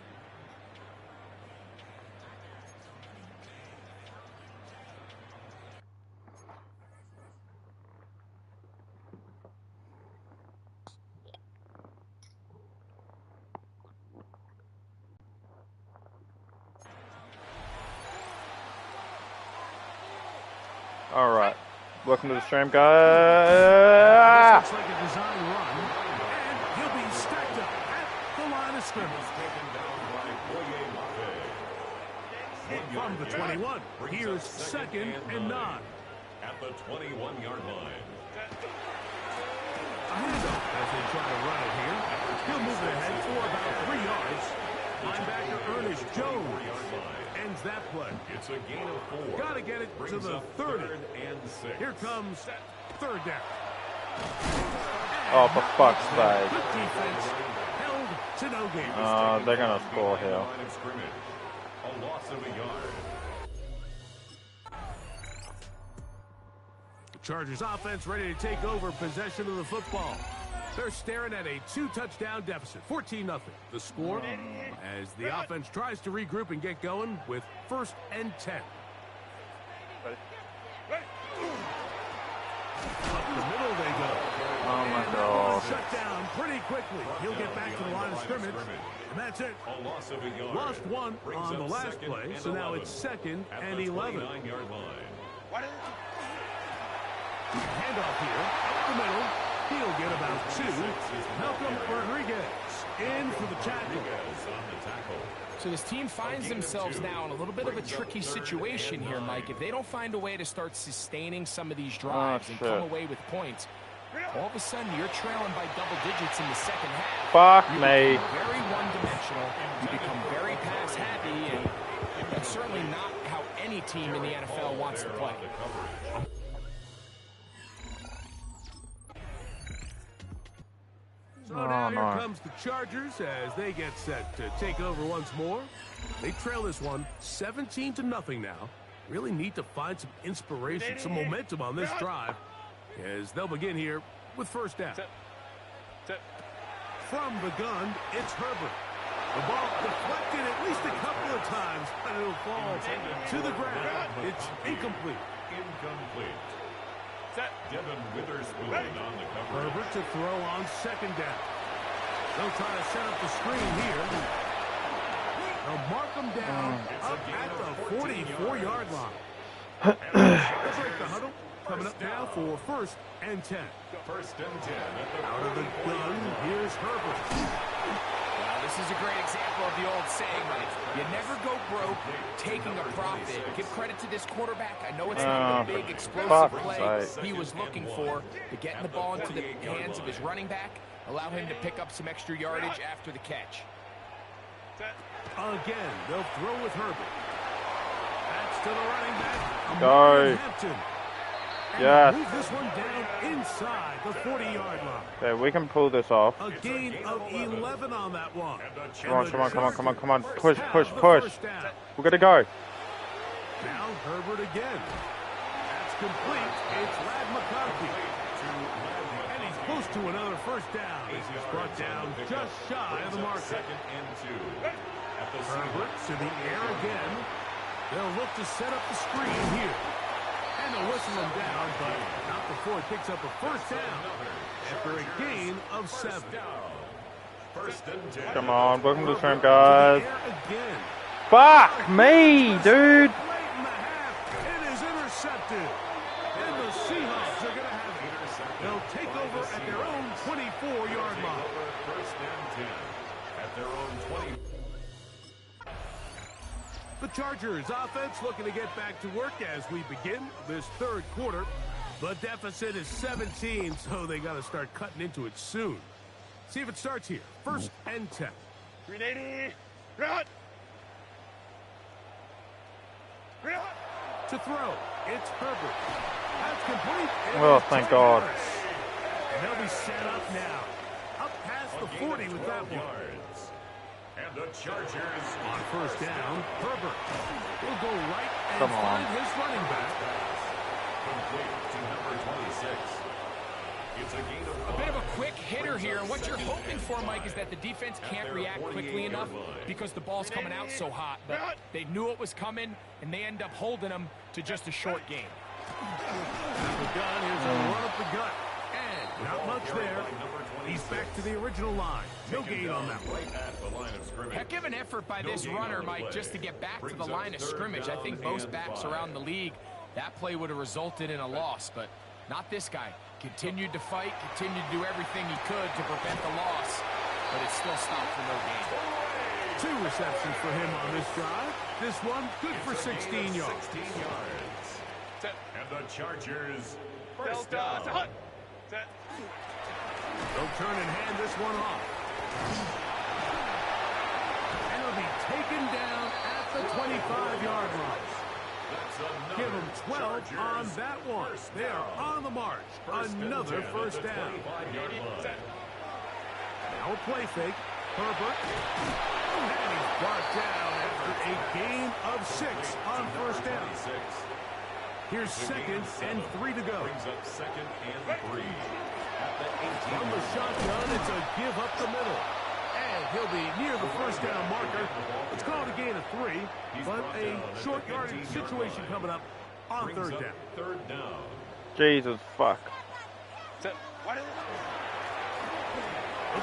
All right. Welcome to the stream, guys. Looks like a design run, and he'll be stacked up at the line of scrimmage. From the 21, here's 2nd and 9. At the 21-yard line. A handoff as they try to run it here. He'll move it ahead for about 3 yards. Linebacker Ernest Jones ends that play. It's a gain of 4. Got to get it to the 30. And 6. Here comes 3rd down. Oh, for fuck's sake. Good defense held to no gain. They're going to score here. A loss of a yard. The Chargers offense ready to take over possession of the football. They're staring at a 2-touchdown deficit, 14-0. The score as the offense tries to regroup and get going with 1st and 10. Up the middle they go. Oh, my And God. shut down pretty quickly. He'll get back to the line of scrimmage. And that's it. A loss of a yard. Lost one on the last play, so now it's 2nd and 11. 29-yard line. Handoff here, up the middle. He'll get about 2. Malcolm Rodriguez in for the tackle. So this team finds themselves now in a little bit of a tricky situation here, Mike. If they don't find a way to start sustaining some of these drives and come away with points, all of a sudden you're trailing by double digits in the second half. Fuck you me. become very one-dimensional. You become very pass-happy, and that's certainly not how any team in the NFL wants to play. So now here comes the Chargers as they get set to take over once more. They trail this one 17-0 now. Really need to find some inspiration, some momentum on this drive as they'll begin here with 1st down. From the gun, it's Herbert. The ball deflected at least a couple of times, but it'll fall to the ground. It's incomplete. Incomplete. Devin Witherspoon on the cover. Herbert to throw on 2nd down. They'll try to set up the screen here. They'll mark them down up at the 44-yard line. They'll break the huddle. Coming up now for 1st and 10. 1st and 10. Out of the gun, here's Herbert. Well, this is a great example of the old saying, Mike. You never go broke taking a profit. Give credit to this quarterback. I know it's not the big explosive play he was looking for, but getting the ball into the hands of his running back, allow him to pick up some extra yardage after the catch. Again, they'll throw with Herbert. That's to the running back. Go. Yeah. Move this one down inside the 40-yard line. Okay, we can pull this off. A gain of 11 on that one. Come on. Push. We're going to go. Now Herbert again. That's complete. It's Lad McConkey. And he's close to another first down. This is brought down just shy of the marker. Second and 2. At the Herbert to the air again. They'll look to set up the screen here. And they'll whistle him down, but not before he picks up a first down after a gain of 7. First and 10. Come on, welcome to the stream, guys. Again. Fuck me, dude. Late in the half, it is intercepted. And the Seahawks are going to have it. They'll take over at their own 24-yard line. First and 10. At their own 20. The Chargers offense looking to get back to work as we begin this third quarter. The deficit is 17, so they got to start cutting into it soon. See if it starts here. First and 10. 380. Run. To throw, it's Herbert. That's complete. Oh, thank God. And they'll be set up now. Up past the 40 with that one. And the Chargers On first down, Herbert will go right and Come on. find his running back. complete to number 26. It's a gain of A bit of a quick hitter here. And what you're hoping for, Mike, is that the defense can't react quickly enough because the ball's coming out so hot. But they knew it was coming, and they end up holding them to just a short game. The gun is a run up the gut. And not much there. He's back to the original line. No gain on that one. right at the line of scrimmage. Heck of an effort by this runner, Mike, just to get back to the line of scrimmage. I think most backs around the league, that play would have resulted in a loss, but not this guy. Continued to fight, continued to do everything he could to prevent the loss, but it still stopped for no gain. 2 receptions for him on this drive. This one good for 16 yards. 16 yards. And the Chargers first down. They'll turn and hand this one off. And it'll be taken down at the 25-yard line. Give them 12 on that one. They are on the march. Another first down. Now a play fake. Herbert. And he's brought down after a gain of 6 on first down. Here's second and 3 to go. Brings up second and 3. At the 18. On the shotgun, it's a give up the middle. And he'll be near the first down marker. It's called a gain of 3, but a short yardage situation coming up on third down. Third down. Jesus, fuck. They'll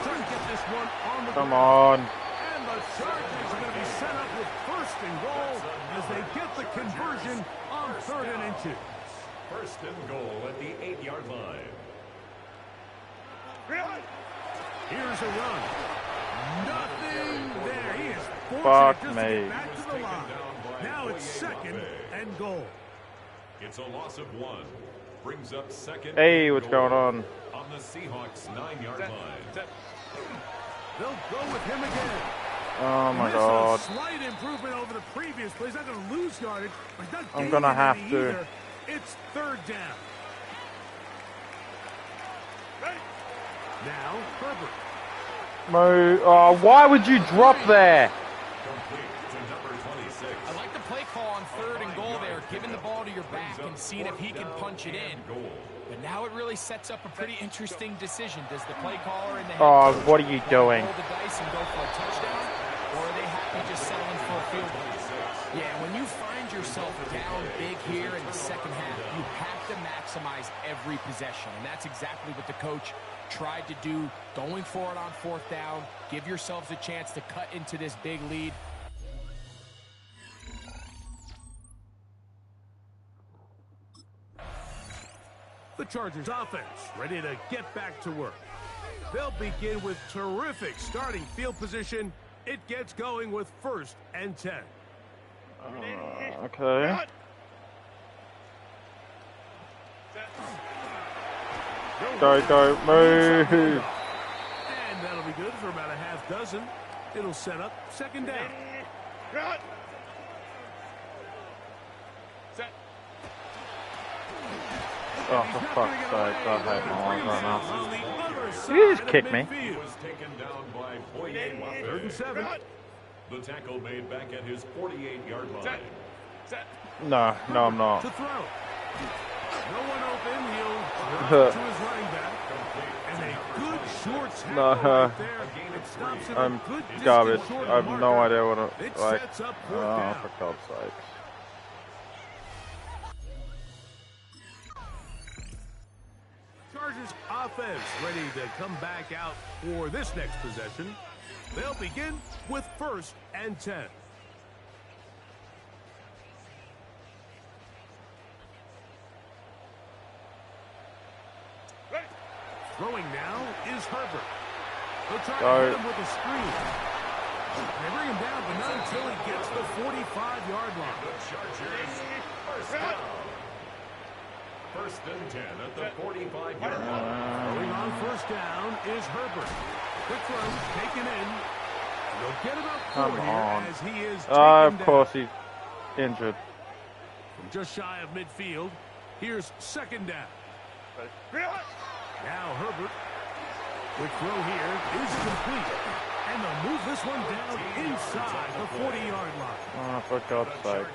try to get this one on the Come ground. on. And the Chargers are going to be set up with first and goal as they get the conversion on 3rd and 2. First and goal at the 8-yard line. Here's a run. Nothing there. He is Fuck fortunate just to me. get back to the line. Now it's second and goal. It's a loss of 1. Brings up second. Hey, and what's goal going on? On the Seahawks 9-yard line. They'll go with him again. Oh my This God. is a slight improvement over the previous play. He's not going to lose yardage, but he's not I'm gonna gaining have any to. either. It's 3rd down. Now, Herbert. Oh, why would you drop there? Complete to number 26. I like the play call on 3rd and goal there, giving the ball to your back and seeing if he can punch it in. But now it really sets up a pretty interesting decision. Does the play caller and the head Oh, coach what are you doing? roll the dice and go for a touchdown, or are they happy just settling for a field goal? Yeah, when you find yourself down big here in the second half, you have to maximize every possession, and that's exactly what the coach tried to do, going for it on 4th down. Give yourselves a chance to cut into this big lead. The Chargers offense ready to get back to work. They'll begin with terrific starting field position. It gets going with 1st and 10. Okay. Go, move. And that'll be good for about a half dozen. It'll set up 2nd down. Oh, for fuck's sake, I hate my life right now. On the other side You just of kicked me. midfield. Was taken down by Boye. 3rd and 7. The tackle made back at his 48-yard line. No, I'm not. To throw. No one open. He'll drop to his No, I'm garbage. I have no idea what it like. Oh, for God's sakes. Chargers offense ready to come back out for this next possession. They'll begin with 1st and 10. Throwing now is Herbert. They'll try to hit him with a screen. They bring him down, but not until he gets the 45-yard line. The Chargers first down. 1st and 10 at the 45-yard line. Going on 1st down is Herbert. Quick throw, taken in. They'll get about 4 here as he is taken of down. course he's injured. From just shy of midfield, here's 2nd down. Now Herbert. Quick throw here is complete. And they'll move this one down inside the 40-yard line. Oh, for God's sake.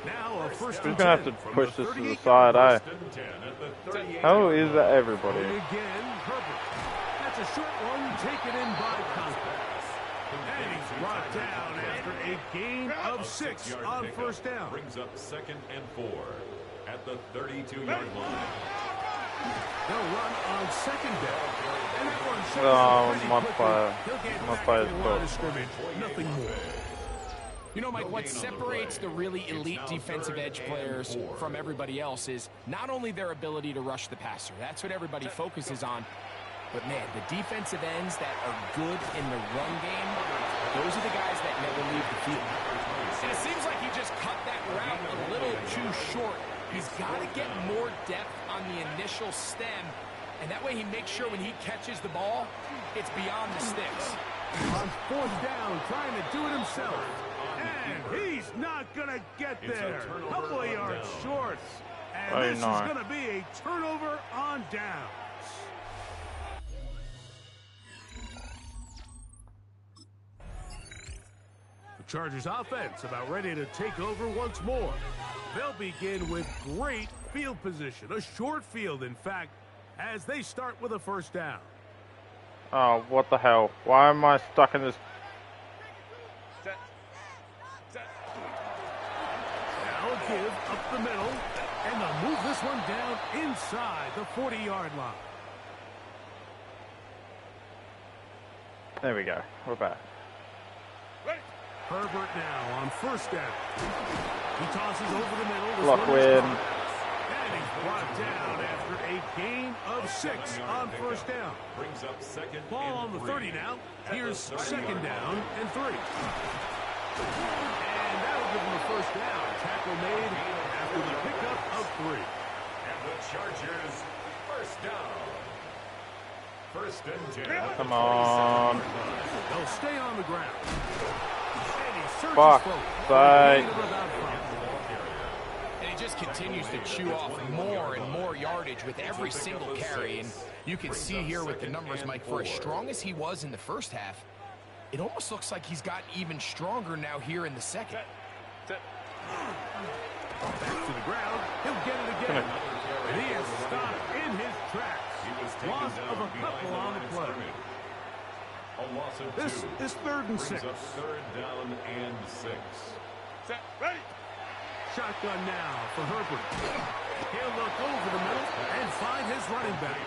Now a 1st We're and 10 going to have to from push the this to the 38. side, eh? 1st and 10 at the 38. How is that everybody? And again, Herbert. That's a short one taken in by Conquest. And he's brought down after a gain of 6 on 1st down. Brings up 2nd and 4 at the 32-yard line. They'll run on 2nd down. And that one shows Oh, pretty my quickly. fire. He'll get My back fire to the is line cooked. of scrimmage. Nothing more. You know, Mike, what separates the really elite defensive edge players from everybody else is not only their ability to rush the passer. That's what everybody focuses on. But, man, the defensive ends that are good in the run game, those are the guys that never leave the field. And it seems like he just cut that route a little too short. He's got to get more depth on the initial stem, and that way he makes sure when he catches the ball, it's beyond the sticks. On 4th down, trying to do it himself. And he's not going to get there. Couple of yards short. And this is going to be a turnover on downs. The Chargers offense about ready to take over once more. They'll begin with great field position. A short field, in fact, as they start with a 1st down. Oh, what the hell? Why am I stuck in this? Now a give up the middle, and they'll move this one down inside the 40-yard line. There we go. We're back. Herbert now on 1st down. He tosses over the middle. Block win. And he's brought down after a gain of 6 on 1st down. Brings up 2nd Ball on and the 3. 30 now. Here's 2nd down and 3. And that'll give him a 1st down. Tackle made after the pickup of 3. And the Chargers 1st down. 1st and 10. Come on. They'll stay on the ground. Fuck. Side. And he just continues to chew off more and more yardage with every single carry. And you can see here with the numbers, Mike, for as strong as he was in the 1st half, it almost looks like he's gotten even stronger now here in the 2nd. Back to the ground. He'll get it again. And he is stopped in his tracks. Loss of a couple on the play. A loss of 2. This is 3rd and 6. Brings up 3rd down and 6. Shotgun now for Herbert. He'll look over the middle and find his running back.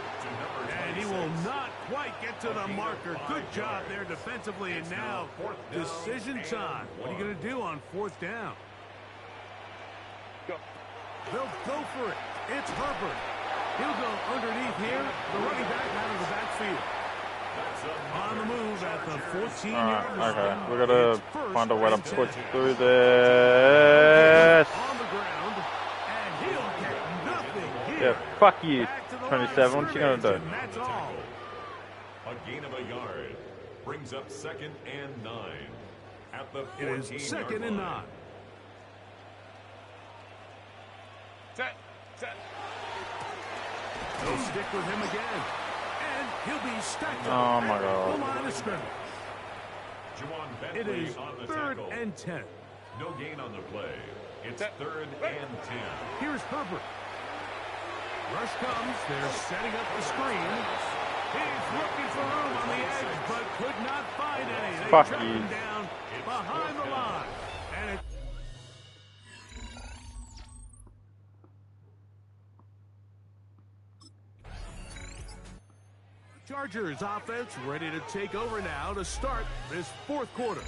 And he will not quite get to the marker. Good job there defensively. And now decision time. What are you going to do on 4th down? They'll go for it. It's Herbert. He'll go underneath here. The running back out of the backfield. On the move at the 14-yard line. Okay, we're going to find a way to push through this. On the ground, and he'll get nothing here. Yeah, fuck you, 27. What you going to do? And that's all. A gain of a yard. Brings up 2nd and 9. At the 14-yard It is 2nd and 9. They'll stick with him again. And he'll be stacked up. Oh, my God. The line of scrimmage. Juwan It Bentley is on the 3rd tackle. and 10. No gain on the play. It's 3rd and 10. Here's Herbert. Rush comes. They're setting up the screen. He's looking for room on the edge, but could not find any. They Fuck trapped you. him down behind the line. And it Chargers offense ready to take over now to start this fourth quarter.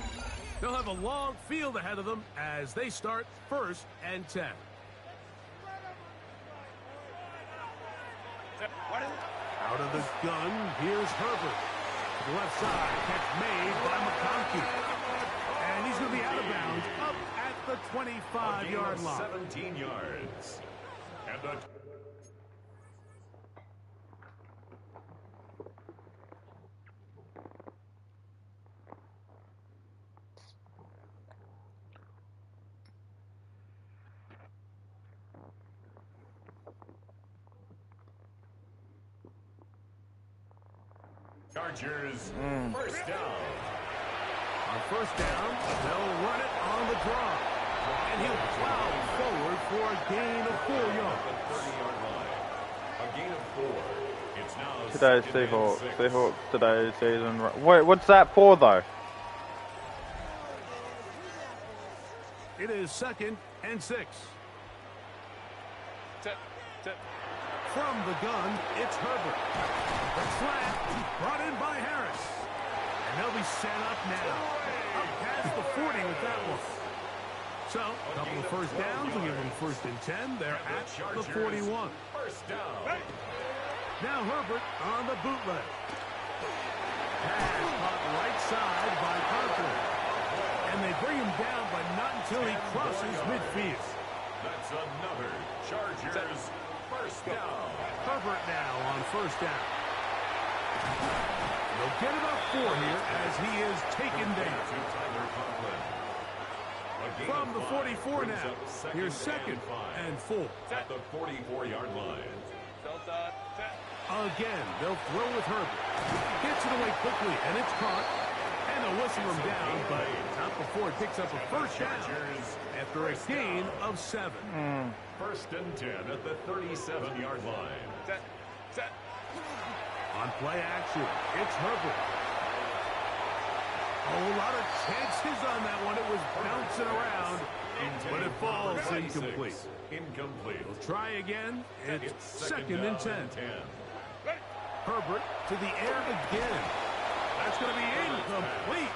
They'll have a long field ahead of them as they start 1st and 10. Out of the gun, here's Herbert. To the left side, catch made by McConkey. And he's going to be out of bounds up at the 25-yard line. 17 yards. And the Chargers, first down. On first down, they'll run it on the draw. And he'll plow forward for a gain of 4 yards. 30-yard line. A gain of 4. It's now Today's second and Seahawks. 6. Seahawks today's season. Wait, what's that for though? It is 2nd and 6. From the gun, it's Herbert. The slant brought in by Harris. And they'll be set up now. Up past the 40 with that one. So, a couple of first downs will give them 1st and 10. They're at the 41. First down. Now Herbert on the bootleg. Pass caught right side by Conklin. And they bring him down, but not until he crosses midfield. That's another Chargers first down. Herbert now on first down. They'll get about 4 here as he is taken down. From the 44 now. Here's 2nd and 4. At the 44-yard line. Again, they'll throw with Herbert. Gets it away quickly, and it's caught. And they'll whistle him down, but not before it picks up a first down after a gain of 7. 1st and 10 at the 37-yard line. On play action, it's Herbert. A whole lot of chances on that one. It was bouncing around, but it falls incomplete. Incomplete. They'll try again. It's 2nd and 10. Herbert to the air again. That's going to be incomplete.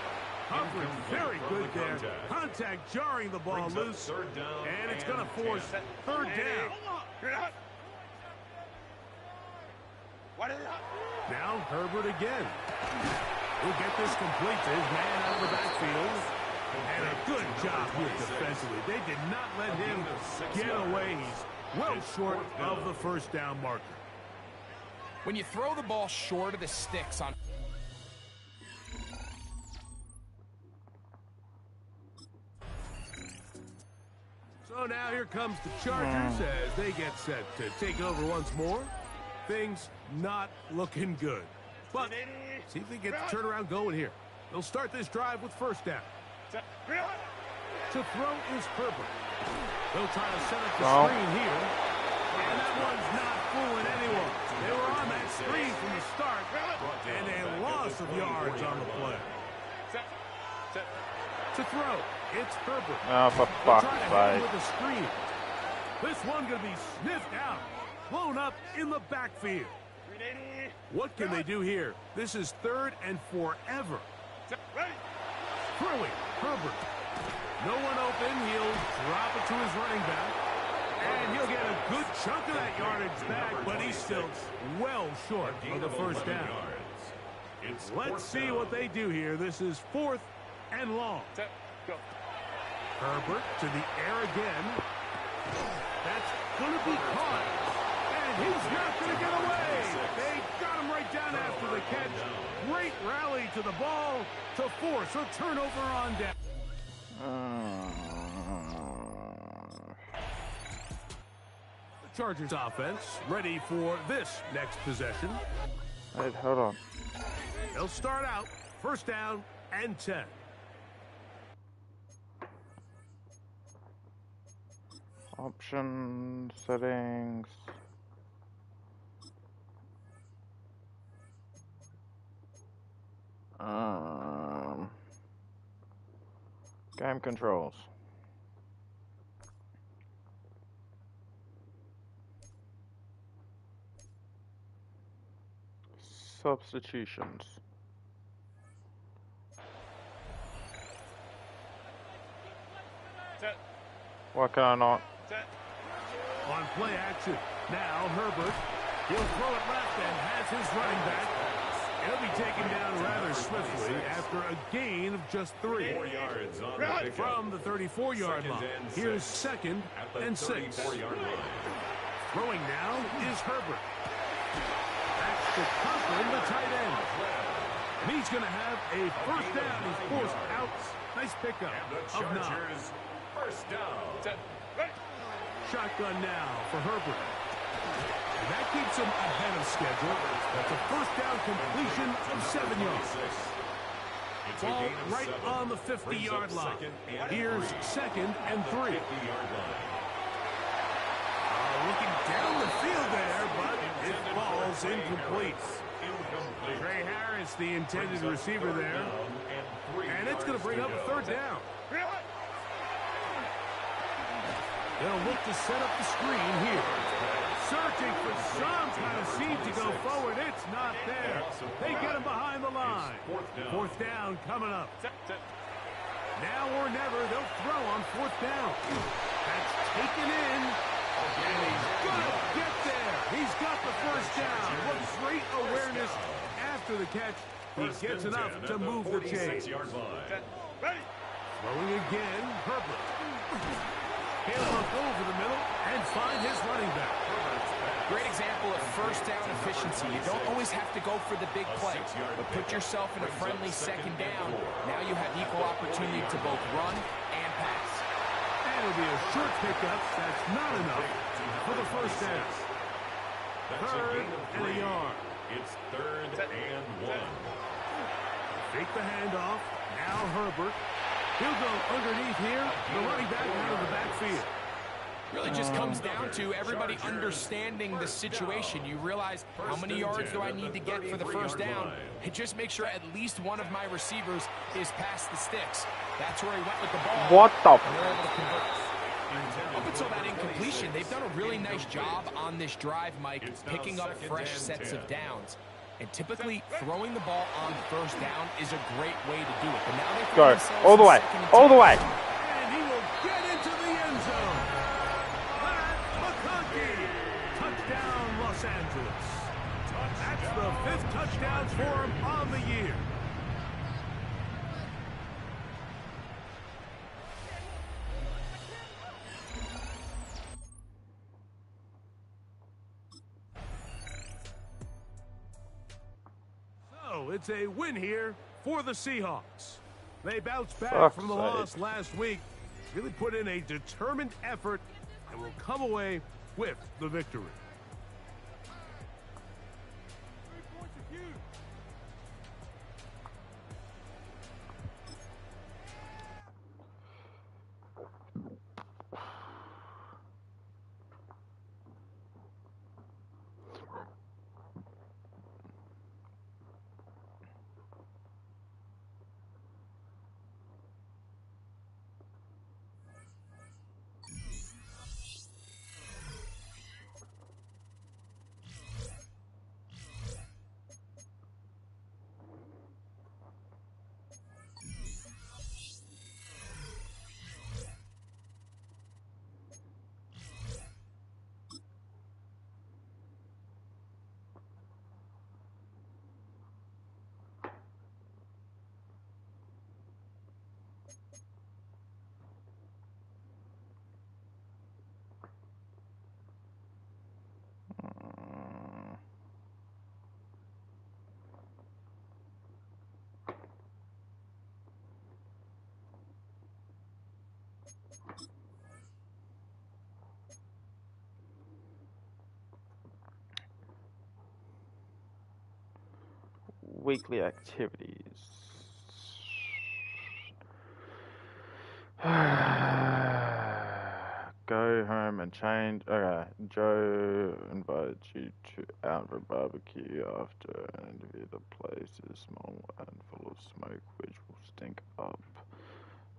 Coverage very good there. Contact jarring the ball loose. And it's going to force 3rd down. Now Herbert again. He'll get this complete to his man out of the backfield. And a good job here defensively. They did not let him get away. He's well short of the first down marker. When you throw the ball short of the sticks on... So now here comes the Chargers as they get set to take over once more. Things not looking good. But see if they get the turnaround going here. They'll start this drive with first down. To throw is Herbert. They'll try to set up the screen here. And that one's not fooling anyone. They were on that screen from the start. And a loss of yards on the play. To throw, it's Herbert. Oh, for fuck's sake. With a screen. This one going to be sniffed out. Blown up in the backfield. What can they do here? This is 3rd and forever. Throwing, Herbert. No one open. He'll drop it to his running back. And he'll get a good chunk of that yardage back, but he's still well short of the first down. Let's see what they do here. This is 4th and long. Herbert to the air again. That's going to be caught. And he's not going to get away. They got him right down after the catch. Great rally to the ball to force a turnover on down. The Chargers offense ready for this next possession. Wait, hold on. They'll start out first down and 10. Options, settings. Game controls. Substitutions. Why can I not? On play action. Now Herbert. He'll throw it left and has his running back. He'll be taken down rather swiftly after a gain of just 3. 4 yards on the From the 34-yard line. Here's 2nd and 6. Throwing now is Herbert. That's to Conklin, the tight end. And he's going to have a first down. He's forced out. Nice pickup of 9. First down. Shotgun now for Herbert. And that keeps him ahead of schedule. That's a first down completion of 7 yards. Ball right on the 50-yard line. Here's 2nd and 3. Looking down the field there, but it falls incomplete. Trey Harris, the intended receiver there. And it's going to bring up a 3rd down. They'll look to set up the screen here. Searching for some kind of seed to go forward. It's not there. They get him behind the line. 4th down coming up. Now or never, they'll throw on 4th down. That's taken in. And he's going to get there. He's got the first down. What great awareness after the catch. He gets enough to move the chains. Throwing again, Herbert. He'll look over the middle and find his running back. Great example of first down efficiency. You don't always have to go for the big play, but put yourself in a friendly 2nd down. Now you have equal opportunity to both run and pass. And it'll be a short pickup. That's not enough for the first down. 3rd and a yard. It's 3rd and 1. Fake the handoff. Now Herbert. He'll go underneath here. The running back out of the backfield. Really just comes down to everybody understanding the situation. You realize how many yards do I need to get for the first down, and just make sure at least one of my receivers is past the sticks. That's where he went with the ball. What the? And they're able to convert. Up until that incompletion, they've done a really nice job on this drive, Mike, picking up fresh sets of downs. And typically, throwing the ball on 1st down is a great way to do it. But now they find themselves all the way, all the way. And he will get into the end zone. Touchdown, Los Angeles. That's the 5th touchdown for him on the year. So it's a win here for the Seahawks. They bounced back from the loss last week, really put in a determined effort, and will come away with the victory. Weekly activities. Go go home and change. Okay, Joe invites you out for a barbecue after an interview. The place is small and full of smoke, which will stink up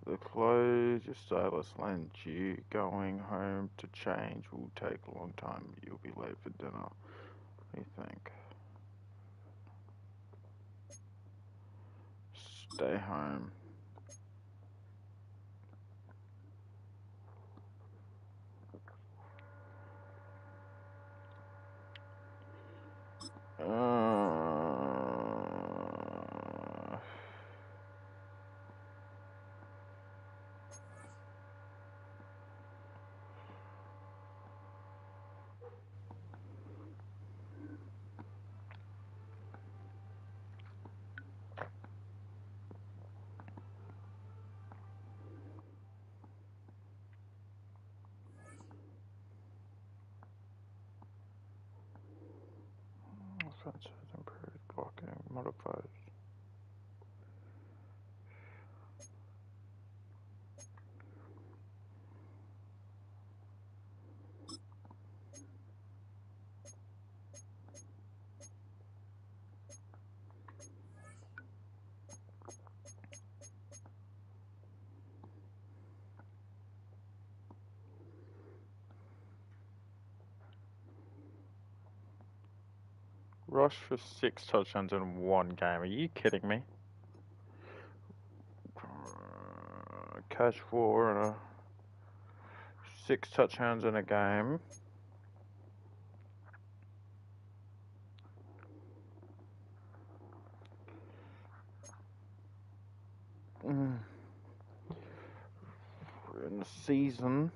the clothes. Your stylist lends you. Going home to change will take a long time. You'll be late for dinner. What do you think? Stay home. Offensive improved blocking modified. Rush for 6 touchdowns in one game. Are you kidding me? Catch for 6 touchdowns in a game. In the season.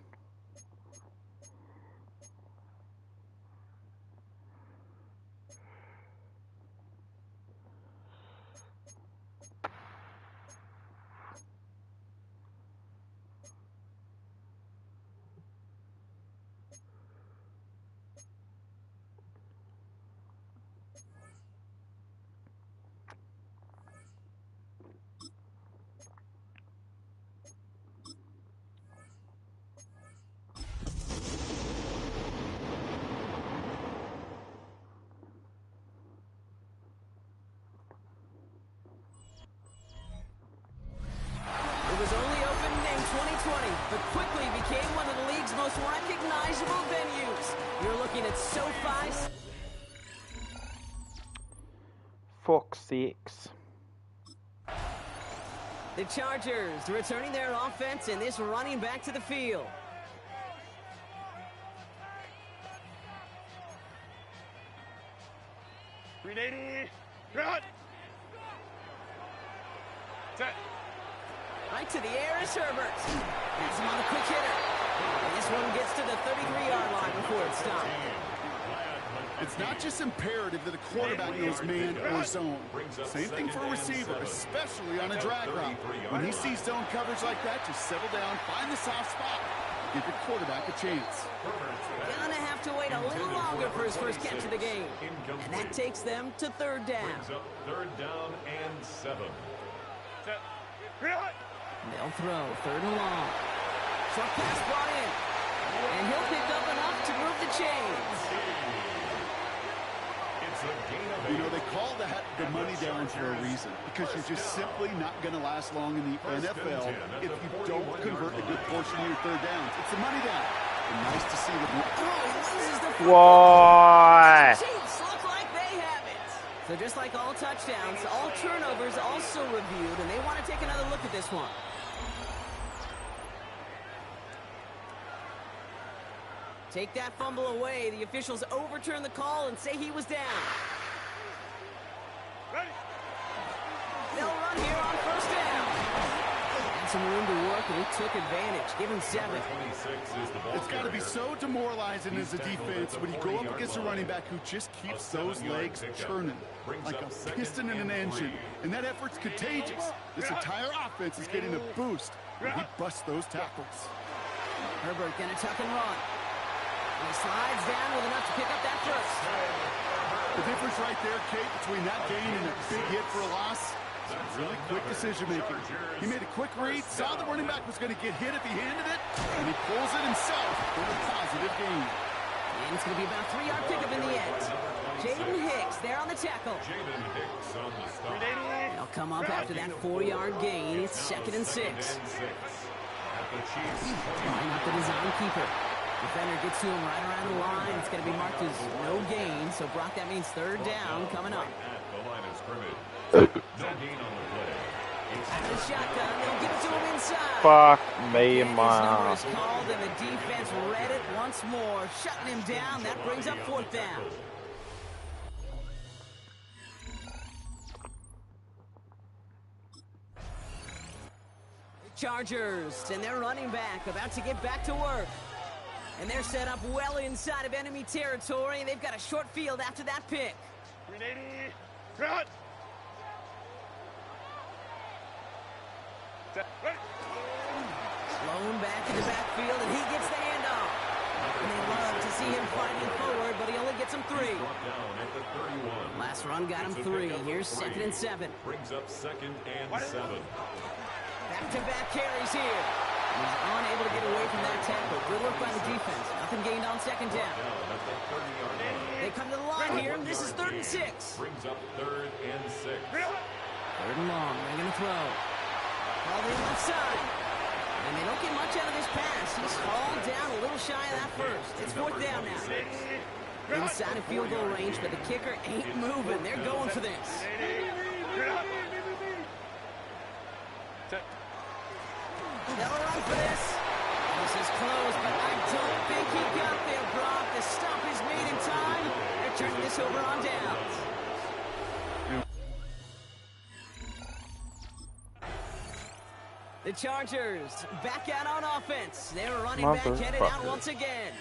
It was only opened in 2020, but quickly became one of the league's most recognizable venues. You're looking at SoFi. Fox 6. The Chargers returning their offense and this running back to the field. Ready, run. Set. Right to the air is Herbert. Has him on the quick hitter. And this one gets to the 33-yard line before it's stopped. It's not just imperative that a quarterback knows man or zone. Same thing for a receiver, especially on a drag route. When he sees zone coverage like that, just settle down, find the soft spot, give your quarterback a chance. Gonna have to wait a little longer for his first catch of the game. And that takes them to third down. Third down and 7. Set. Run. They'll throw third and long. Short pass brought in. And he'll pick up enough to move the chains. You know, they call that the money down for a reason, because you're just simply not going to last long in the NFL if you don't convert a good portion of your third downs. It's the money down. And nice to see that. Oh, he loses the football. Why? Chiefs look like they have it. So just like all touchdowns, all turnovers also reviewed, and they want to take another look at this one. Take that fumble away. The officials overturn the call and say he was down. Ready. They'll run here on first down. Had some room to work, and he took advantage. Give him 7. It's got to be so demoralizing as a defense when you go up against a running back who just keeps those legs churning like a piston in an engine. And that effort's contagious. This entire offense is getting a boost when he busts those tackles. Herbert gonna tuck and run. And he slides down with enough to pick up that first. The difference right there, Kate, between that gain and a big hit for a loss, Really quick decision-making. He made a quick read, saw the running back was going to get hit if he handed it, and he pulls it himself for a positive gain. And it's going to be about a 3-yard pickup in the end. Jaden Hicks there on the tackle. They'll come up after that 4-yard gain. It's 2nd and 6. Line up the design keeper. Defender gets to him right around the line. It's going to be marked as no gain. So, Brock, that means 3rd down coming up. No gain on the play. Out of the shotgun, they'll give it to him inside. Fuck me And in his my number ass. is called, and the defense read it once more, shutting him down. That brings up 4th down. Chargers, and their running back about to get back to work. And they're set up well inside of enemy territory. They've got a short field after that pick. 380. Cut. Blown back in the backfield, and he gets the handoff. And they love to see him fighting forward, but he only gets him 3. Last run got him 3. Here's 2nd and 7. Brings up 2nd and 7. Back-to-back carries here. He's unable to get away from that tackle. Good work by the defense. Nothing gained on 2nd down. They come to the line here, and this is 3rd and 6. Brings up 3rd and 6. 3rd and long. They're going to throw. Called in left side. And they don't get much out of this pass. He's hauled down a little shy of that first. It's 4th down now. Inside of field goal range, but the kicker ain't moving. They're going for this. They'll run for this. This is close, but I don't think he got there, Brock. The stop is made in time. They're turning this over on downs. The Chargers back out on offense. They're running back headed out once again.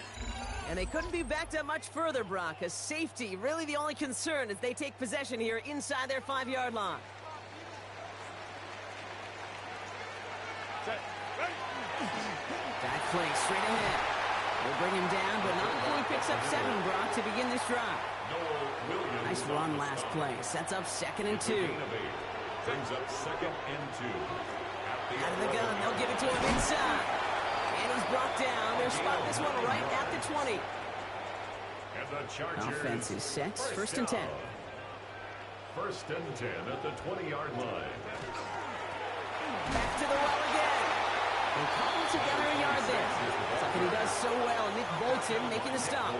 And they couldn't be backed up much further, Brock. A safety, really the only concern as they take possession here inside their 5-yard line. Back play straight ahead. They'll bring him down, but not until he picks up 7, Brock, to begin this drive. Nice run last play. Sets up 2nd and 2. Brings up 2nd and 2. Out of the gun, they'll give it to him inside. And he's brought down. They'll spot this one right at the 20. And the Chargers. Offense is set. 1st and 10. 1st and 10 at the 20-yard line. Back to the well again. They cobble together a yard there. Something he does so well. Nick Bolton making the stop.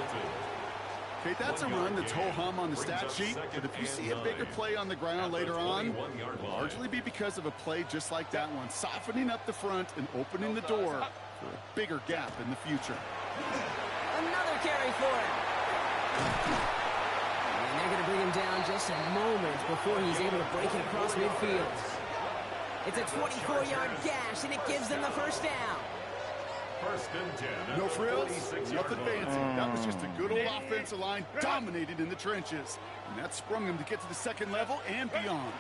Okay, that's a run that's ho-hum on the stat sheet, but if you see a bigger play on the ground later on, it'll largely be because of a play just like that one, softening up the front and opening the door for a bigger gap in the future. Another carry for him. And they're going to bring him down just a moment before he's able to break it across midfield. It's a 24-yard gash, and it gives them the 1st down. 1st and 10. No frills, nothing fancy. That was just a good old offensive line dominated in the trenches. And that sprung them to get to the 2nd level and beyond.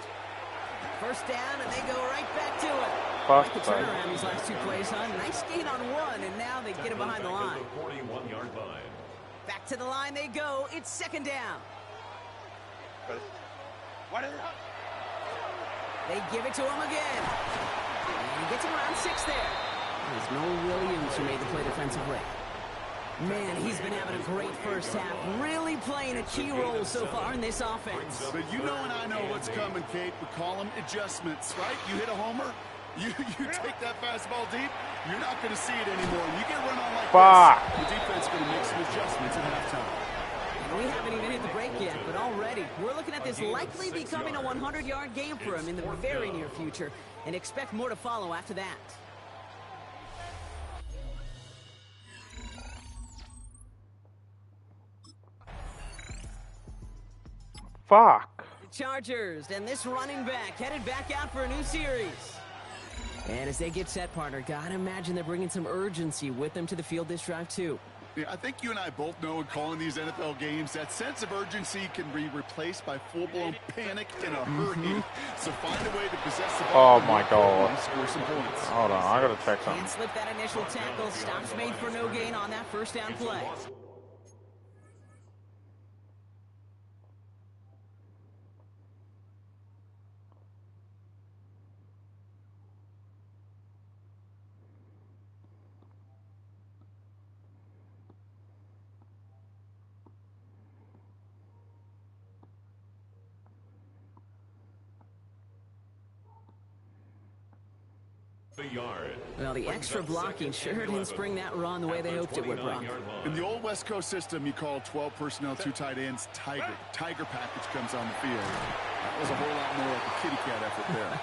1st down, and they go right back to it. Fuck The turnaround these last 2 plays, huh? Nice gain on 1, and now they get him behind the line. 41-yard line. Back to the line they go. It's 2nd down. They give it to him again. And he gets him around 6 there. There's Noah Williams who made the play defensively. Man, he's been having a great first half, really playing a key role so far in this offense. But you know and I know what's coming, Kate. We call them adjustments, right? You hit a homer, you take that fastball deep, you're not going to see it anymore. You get run on like this, the defense is going to make some adjustments at halftime. And we haven't even hit the break yet, but already we're looking at this likely becoming a 100-yard game for him in the very near future, and expect more to follow after that. Fuck. The Chargers and this running back headed back out for a new series. And as they get set, partner, gotta imagine they're bringing some urgency with them to the field this drive, too. Yeah, I think you and I both know in calling these NFL games that sense of urgency can be replaced by full-blown panic in a hurry. So find a way to possess the ball. Oh my God. And score some points. Hold on, I gotta check something. Can't slip that initial tackle. Stops made for no gain on that 1st down play. The yard. Well, the extra blocking sure didn't spring that run the way they hoped it would, Brock. In the old West Coast system, you call 12 personnel, 2 tight ends, Tiger. Tiger package comes on the field. That was a whole lot more like a kitty cat effort there.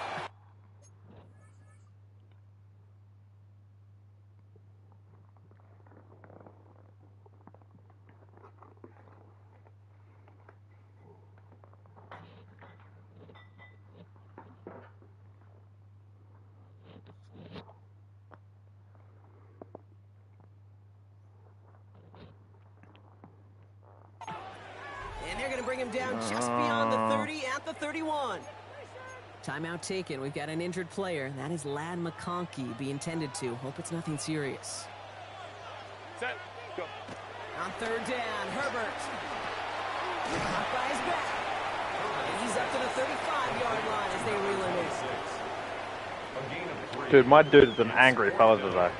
And they're going to bring him down just beyond the 30 at the 31. Timeout taken. We've got an injured player. That is Ladd McConkey being tended to. Hope it's nothing serious. Set. Go. On third down, Herbert. Caught by his back. And he's up to the 35-yard line as they reel him in. Dude, my dude is an angry fella today.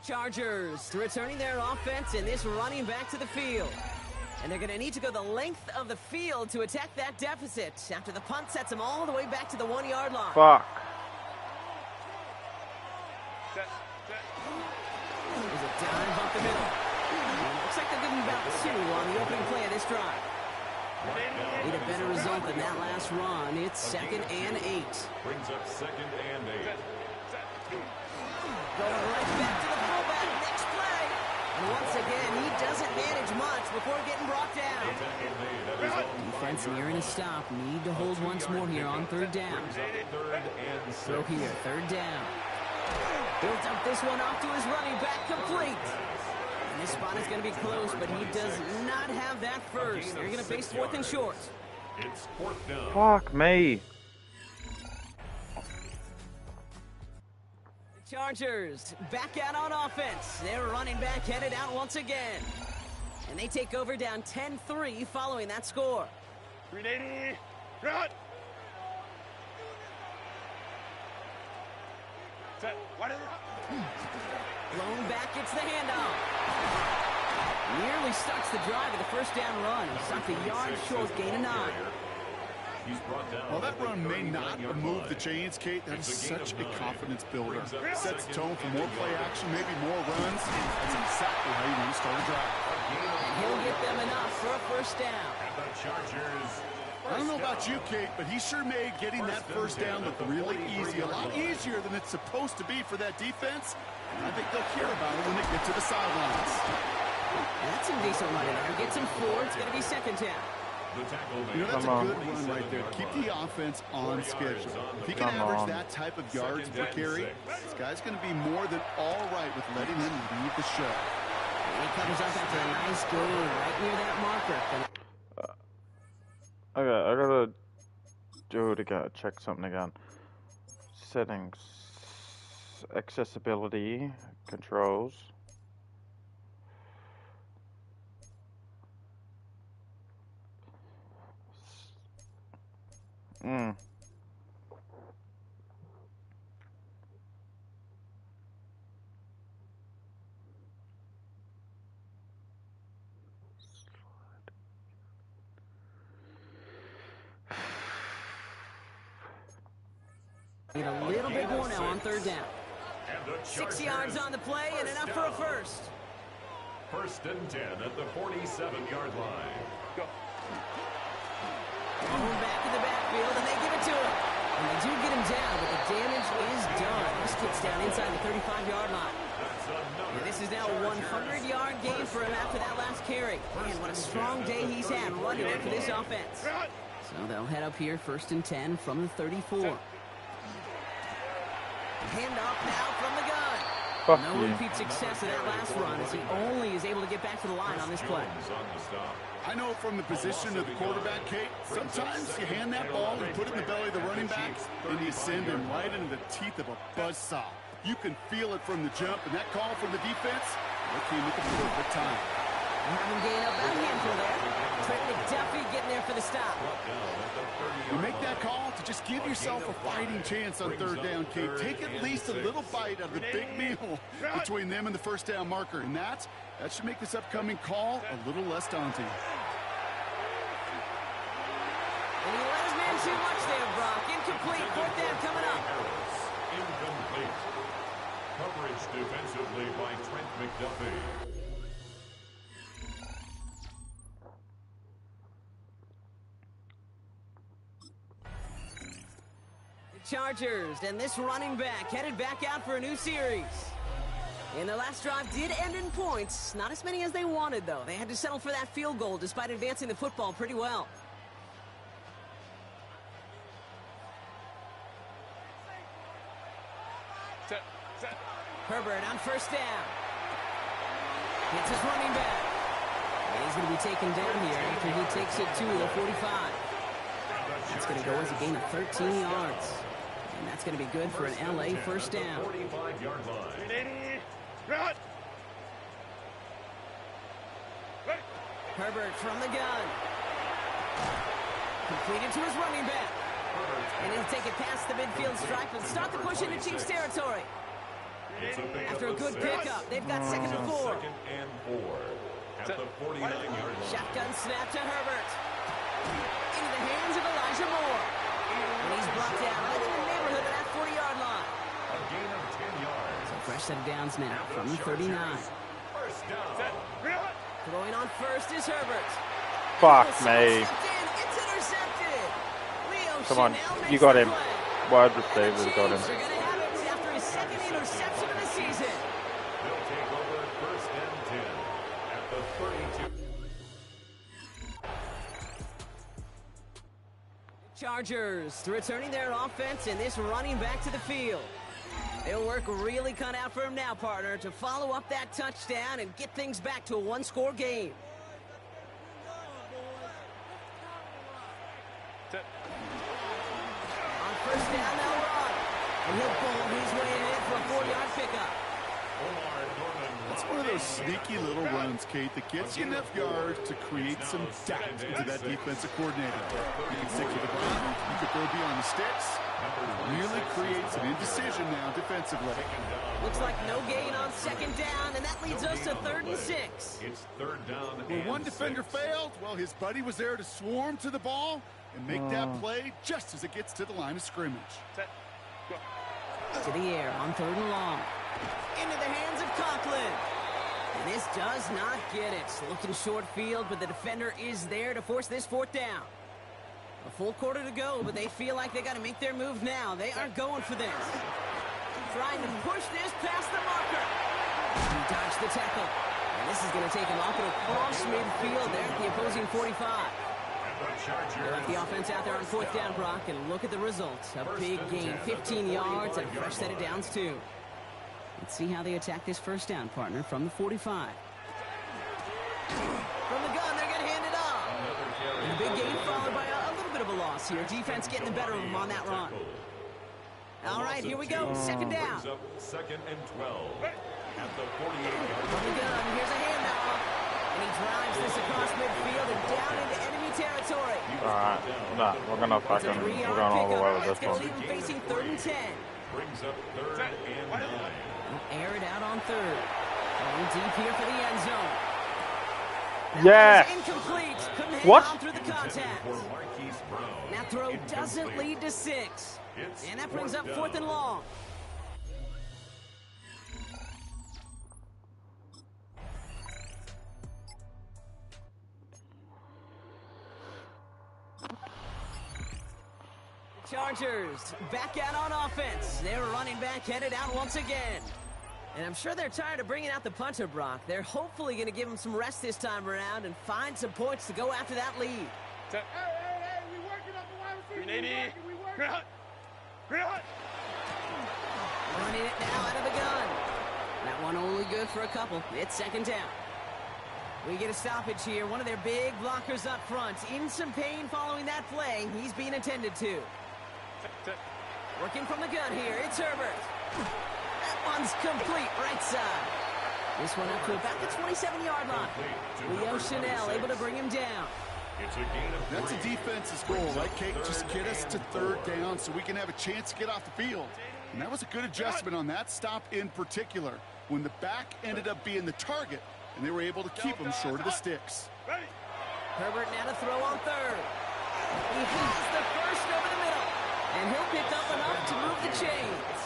Chargers returning their offense and this running back to the field. And they're going to need to go the length of the field to attack that deficit after the punt sets them all the way back to the 1-yard line. Fuck. Set. There's a dive up the middle. And looks like they're giving about 2 on the opening play of this drive. Need a better result than that last run. It's 2nd and 8. Brings up 2nd and 8. Going right back to the fullback next play. And once again, he doesn't manage much before getting brought down. Defense nearing a stop. Need to hold once more here on third down. So here, third down. Built up this one off to his running back, complete. And this spot is going to be close, but he does not have that first. They're going to face 4th and short. It's 4th down. Fuck me. Chargers back out on offense. Their running back headed out once again. And they take over down 10-3 following that score. 380. Cut. Set. What is it? Blown back, it's the handoff. Nearly starts the drive with a first down run. He stopped a yard short, gain of 9. While that run may not remove the chains, Kate, that is such a confidence builder. Sets the tone for more play action, maybe more runs. That's exactly how you want to start a drive. And he'll get them enough for a first down. I don't know about you, Kate, but he sure made getting that first down look really easy. A lot easier than it's supposed to be for that defense. And I think they'll hear about it when they get to the sidelines. That's some decent running there. Gets him 4. It's going to be 2nd down. You know, that's a good run right there. Keep the offense on schedule. If he can average that type of yards per carry, this guy's going to be more than all right with letting him lead the show. And he comes up after a nice gain right near that marker. Okay, I gotta do it again. Check something again. Settings, accessibility, controls. Need a little bit more now on third down. 6 yards on the play and enough for a first. 1st and 10 at the 47-yard line. Go. Thrown back in the backfield, and they give it to him. And they do get him down, but the damage is done. This kicks down inside the 35-yard line. And this is now a 100-yard gain for him after that last carry. Man, what a strong day he's had running it for this offense. So they'll head up here, 1st and 10 from the 34. Handoff now from the gun. No repeat success of that last run as he only is able to get back to the line on this play. I know from the position of the quarterback, Kate, sometimes you hand that ball and put it in the belly of the running back, and you send him right into the teeth of a buzzsaw. You can feel it from the jump, and that call from the defense, they came at the perfect time. Having gain up that handful there. Trent McDuffie getting there for the stop. You make that call to just give yourself a fighting chance on third down, Kate. Take at least a little bite of the big meal between them and the first down marker, and that should make this upcoming call a little less daunting. And he let his man too much there, Brock. Incomplete. Fourth down coming up. Incomplete. Coverage defensively by Trent McDuffie. Chargers, and this running back headed back out for a new series. And the last drive did end in points. Not as many as they wanted, though. They had to settle for that field goal despite advancing the football pretty well. Herbert on first down. Hits his running back. And he's going to be taken down here after he takes it to the 45. That's going to go as a gain of 13 yards. And that's going to be good for an LA first down. 45-yard line. Herbert from the gun. Completed to his running back. And he'll take it past the midfield stripe and start the push into Chiefs territory. After a good pickup, they've got 2nd and 4. Second and 4 at the 49-yard line. Shotgun snap to Herbert. Into the hands of Elijah Moore. And he's brought down right in the neighborhood of that 40-yard line. A gain of 10 yards. So fresh set of downs now from the 39. First down. Throwing on first is Herbert. Fuck me. It's intercepted. Leo Come on, Chanel you got makes him. the play. Wide And the receivers got him. Chiefs are going to have it after his 2nd interception of the season. They'll take over first and 10 at the 32. Chargers returning their offense and this running back to the field. They'll work really cut out for him now, partner, to follow up that touchdown and get things back to a one-score game. On first down, they'll run. And he'll pull his way in for a 4-yard pickup. That's one of those sneaky little runs, Kate, that gets you enough yards to create some doubt into that defensive coordinator. You can stick to the ground, you could throw beyond the sticks. Really create some indecision now defensively. Looks like no gain on 2nd down, and that leads us to 3rd and 6. It's 3rd down. Where and one defender 6. failed, well, his buddy was there to swarm to the ball and make that play just as it gets to the line of scrimmage. To the air on 3rd and long. Into the hands of Conklin. And this does not get it. Looking short field, but the defender is there to force this 4th down. A full quarter to go, but they feel like they got to make their move now. They are going for this. Trying to push this past the marker. He dodged the tackle. And this is going to take him off and across midfield there at the opposing 45. They left the offense out there on 4th down, Brock, and look at the results. A big gain, 15 yards, and a fresh set of downs, too. Let's see how they attack this first down, partner, from the 45. From the gun, they're going to hand it off. And a big gain followed by a little bit of a loss here. Defense getting the better of them on that run. All right, here we go. 2nd down. 2nd and 12 at the 48-yard From the gun, here's a handoff. And he drives this across midfield and down into enemy territory. Alright, nah, we're going all the way with this That's going to one. leave him facing 3rd and 10. brings up 3rd and 9. He'll air it out on 3rd. Going deep here for the end zone. Yes! Incomplete. Couldn't hang What? on through the contact. That throw doesn't lead to 6. And that brings up 4th and long. Chargers back out on offense. Their running back headed out once again. And I'm sure they're tired of bringing out the punter, Brock. They're hopefully going to give him some rest this time around and find some points to go after that lead. Hey, we working up the wide receiver. We working. Running it now out of the gun. That one only good for a couple. It's 2nd down. We get a stoppage here. One of their big blockers up front. In some pain following that play. He's being attended to. Working from the gun here. It's Herbert. That one's complete right side. This one up to about the 27-yard line. Leo Chanel able to bring him down. It's a gain of 3. That's a defense's goal, right, Kate? Just get us to third down so we can have a chance to get off the field. And that was a good adjustment on that stop in particular, when the back ended up being the target, and they were able to keep him short of the sticks. Herbert now to throw on third. He has the first over the middle, and he'll pick up enough to move the chains.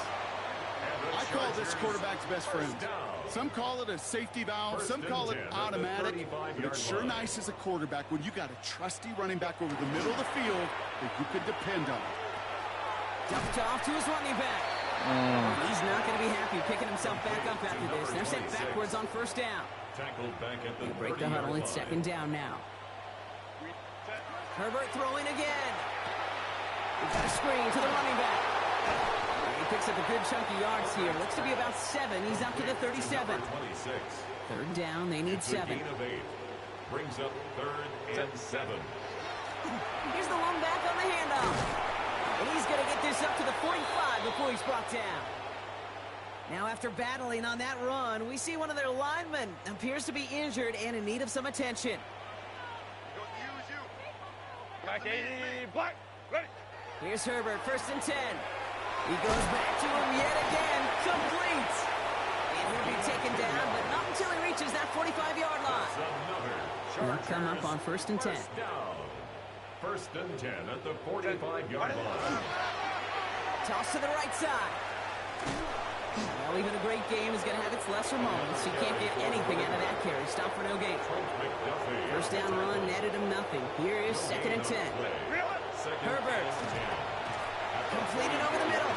I call this quarterback's best friend. Some call it a safety valve, some call it automatic, but it's sure nice as a quarterback when you got a trusty running back over the middle of the field that you can depend on. Dumped off to his running back. He's not going to be happy picking himself back up after this. They're sent backwards on first down. They break the huddle. It's second down now. Herbert throwing again. We've got a screen to the running back. He picks up a good chunk of yards here. Looks to be about 7. He's up to the 37. Third down. They need 7. Brings up 3rd and 7. Here's the one back on the handoff. And he's going to get this up to the 45 before he's brought down. Now, after battling on that run, we see one of their linemen appears to be injured and in need of some attention. Black 80, black, ready. Here's Herbert, 1st and 10. He goes back to him yet again, complete. And he'll be taken down, but not until he reaches that 45-yard line. He'll come up on 1st and 10. 1st and 10 at the 45-yard line. Toss to the right side. Well, even a great game is going to have its lesser moments. You can't get anything out of that carry. Stop for no gain. First down run netted him nothing. Here is 2nd and 10. Herbert. Completed over the middle.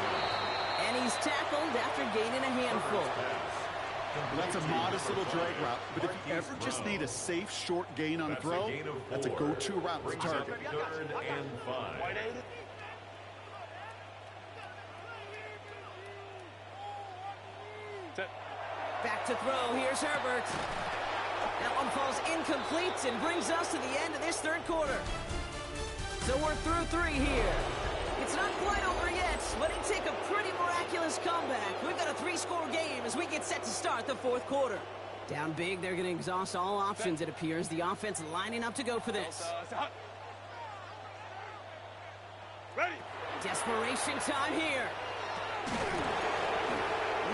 And he's tackled after gaining a handful. Well, that's a modest little drag route, but if you ever just need a safe, short gain on a throw, that's a go-to route to target. 3rd and 5. Back to throw. Here's Herbert. That one falls incomplete and brings us to the end of this 3rd quarter. So we're through 3 here. It's not quite over yet, but it'd take a pretty miraculous comeback. We've got a 3-score game as we get set to start the 4th quarter. Down big, they're going to exhaust all options, it appears. The offense lining up to go for this. Ready. Desperation time here.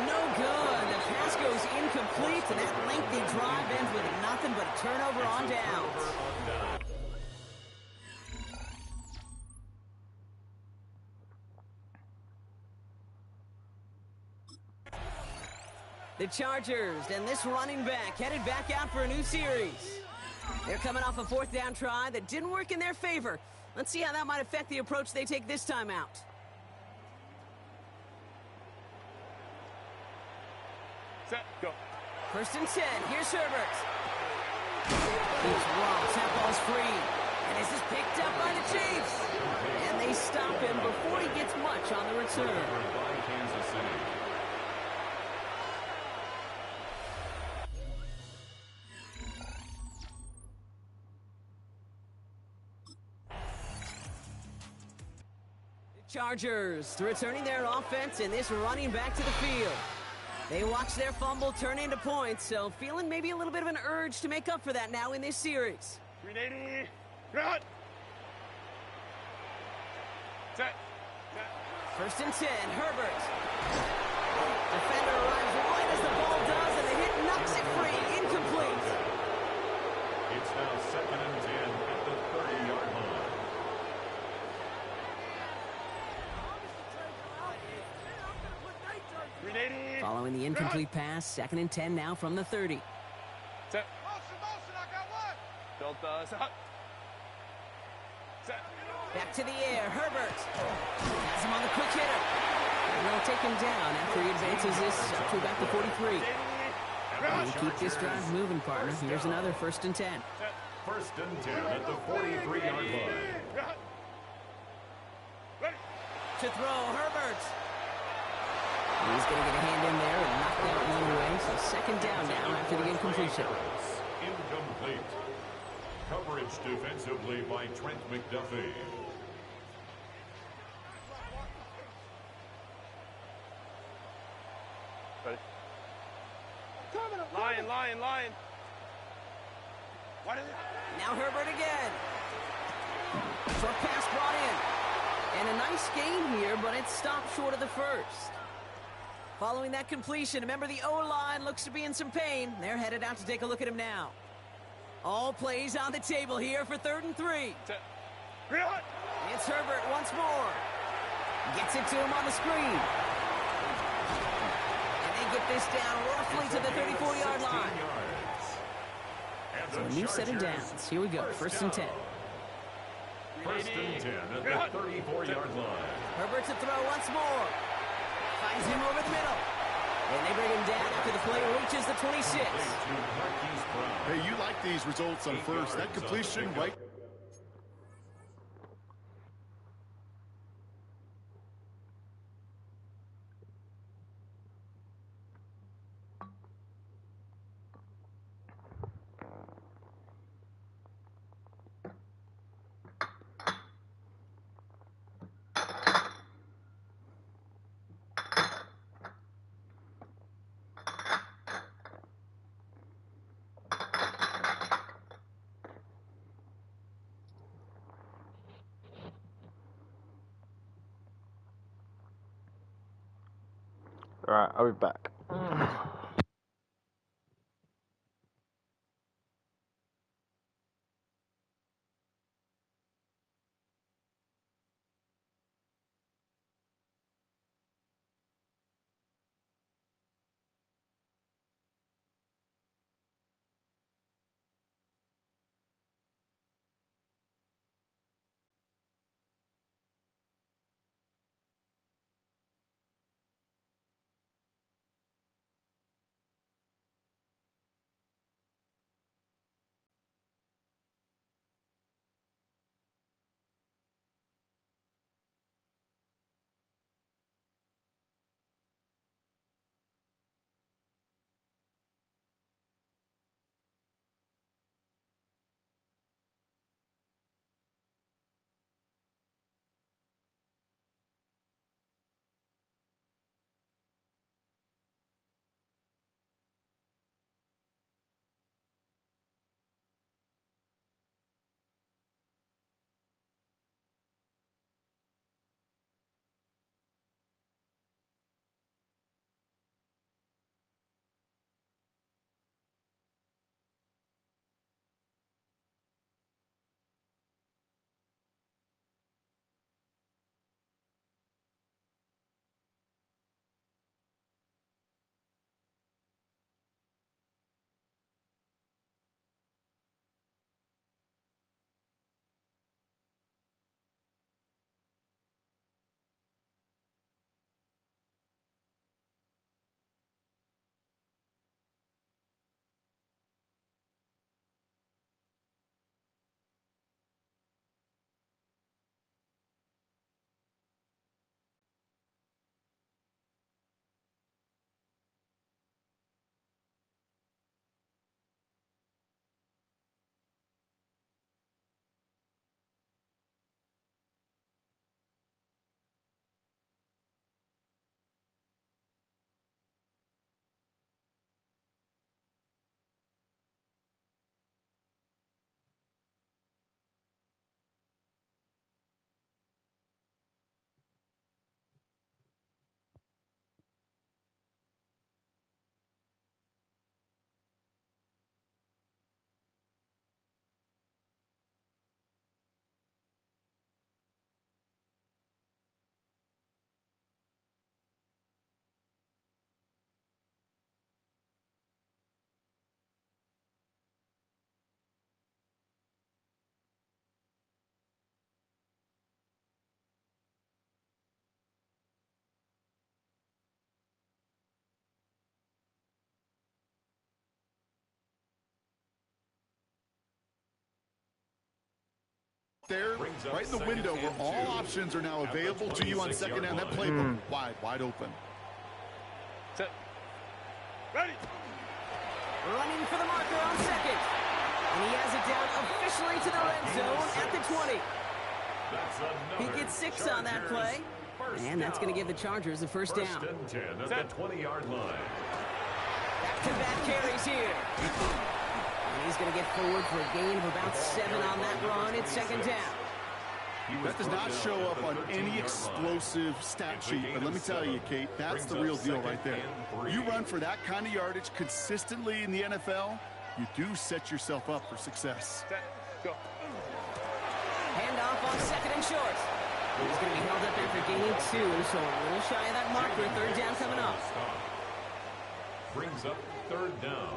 No good. The pass goes incomplete, and that lengthy drive ends with nothing but a turnover on downs. The Chargers and this running back headed back out for a new series. They're coming off a 4th down try that didn't work in their favor. Let's see how that might affect the approach they take this time out. Set, go. 1st and 10. Here's Herbert. He's robbed. That ball's free. And this is picked up by the Chiefs. And they stop him before he gets much on the return. Chargers returning their offense and this running back to the field. They watch their fumble turn into points, so feeling maybe a little bit of an urge to make up for that now in this series. 380, run. Set. 1st and 10, Herbert. Defender arrives right as the ball does, and the hit knocks it free, incomplete. It's now 2nd and 10 at the 30-yard line. Following the incomplete pass, 2nd and 10 now from the 30. Set. Motion, I got one. Delta, set. Set. Back to the air, Herbert. Has him on the quick hitter. And they'll take him down after he advances this up to about the 43. And keep this drive moving, partner. Here's another 1st and 10. 1st and 10 at the 43-yard line. To throw, Herbert. He's going to get a hand in there and knock that one away. So 2nd down now after the incompletion. Incomplete. Coverage defensively by Trent McDuffie. Ready. Lion. Now Herbert again. Short pass brought in. And a nice gain here, but it stopped short of the first. Following that completion, remember the O-line looks to be in some pain. They're headed out to take a look at him now. All plays on the table here for 3rd and 3. It's Herbert once more. Gets it to him on the screen. And they get this down roughly to the 34-yard line. So a new set of downs. Here we go, 1st and 10. 1st and 10 at the 34-yard line. Herbert to throw once more. Finds him over the middle. And they bring him down after the play reaches the 26. Hey, you like these results on first. That completion right. Alright, I'll be back. There, right in the window where all options are now available to you on 2nd down. That playbook wide open. Set. Ready. Running for the marker on 2nd. And he has it down officially to the red zone at the 20. He gets 6 on that play. And that's going to give the Chargers the first down. 1st and 10 at the 20-yard line. Back-to-back carries here. And he's going to get forward for a gain of about 7 on that run. It's 2nd down. That does not show up on any explosive stat sheet, but let me tell you, Kate, that's the real deal right there. You run for that kind of yardage consistently in the NFL, you do set yourself up for success. Handoff on 2nd and short. He's going to be held up after gaining 2, so a little shy of that marker. 3rd down coming up. Brings up 3rd down.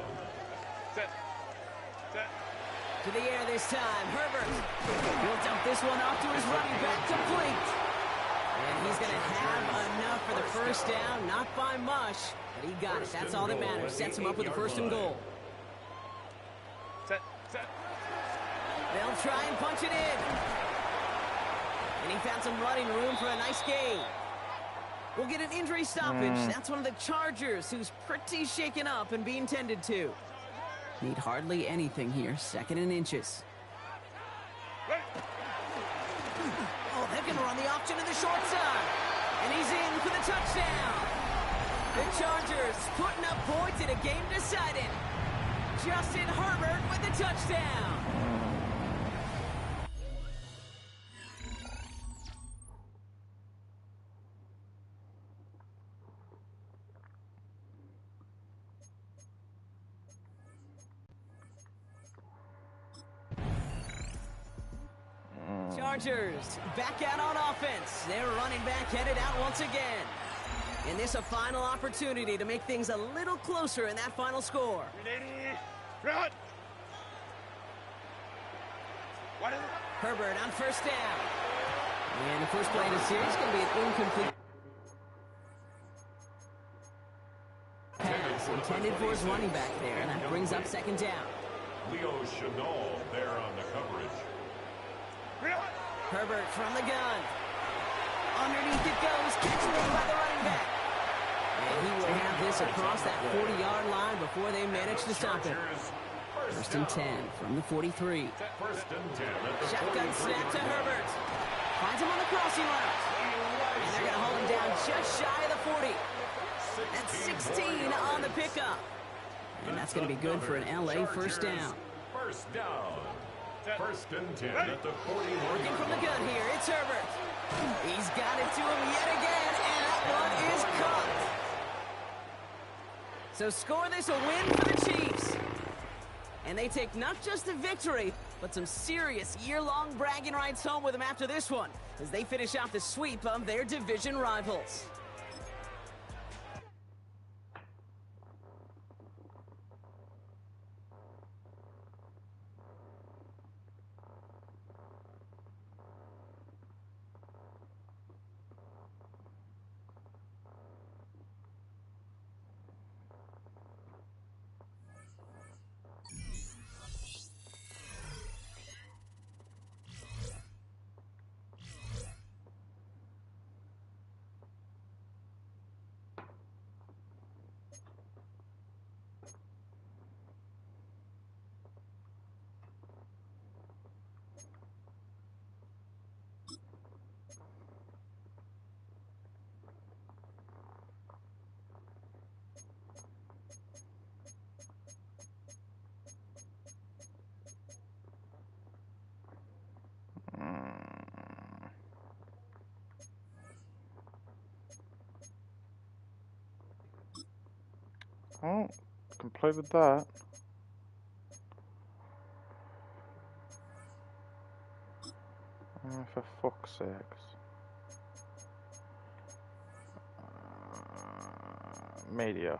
To the air this time. Herbert will dump this one off to his running back, complete. And he's going to have enough for the 1st down. Not by much, but he got it. That's all that matters. Sets him up with the 1st and goal. They'll try and punch it in. And he found some running room for a nice gain. We'll get an injury stoppage. That's one of the Chargers who's pretty shaken up and being tended to. Need hardly anything here. 2nd and inches. Oh, they're going to run the option to the short side. And he's in for the touchdown. The Chargers putting up points in a game decided. Justin Herbert with the touchdown. Chargers back out on offense. Their running back headed out once again. And this a final opportunity to make things a little closer in that final score. Herbert on 1st down. And the first play of the series is going to be an incomplete pass intended for his running back there. And that brings up 2nd down. Leo Chenal there on the coverage. Herbert from the gun. Underneath it goes. Catch made by the running back. And he will have this across that 40-yard line before they manage to stop him. 1st and 10 from the 43. Shotgun snap to Herbert. Finds him on the crossing route. And they're going to hold him down just shy of the 40. That's 16 on the pickup. And that's going to be good for an LA 1st down. 1st down. 1st and 10 at the 41. Working from the gun here, it's Herbert. He's got it to him yet again, and that one is caught. So score this a win for the Chiefs. And they take not just a victory, but some serious year-long bragging rights home with them after this one, as they finish out the sweep of their division rivals. Oh, completed that. For fuck's sakes. Media.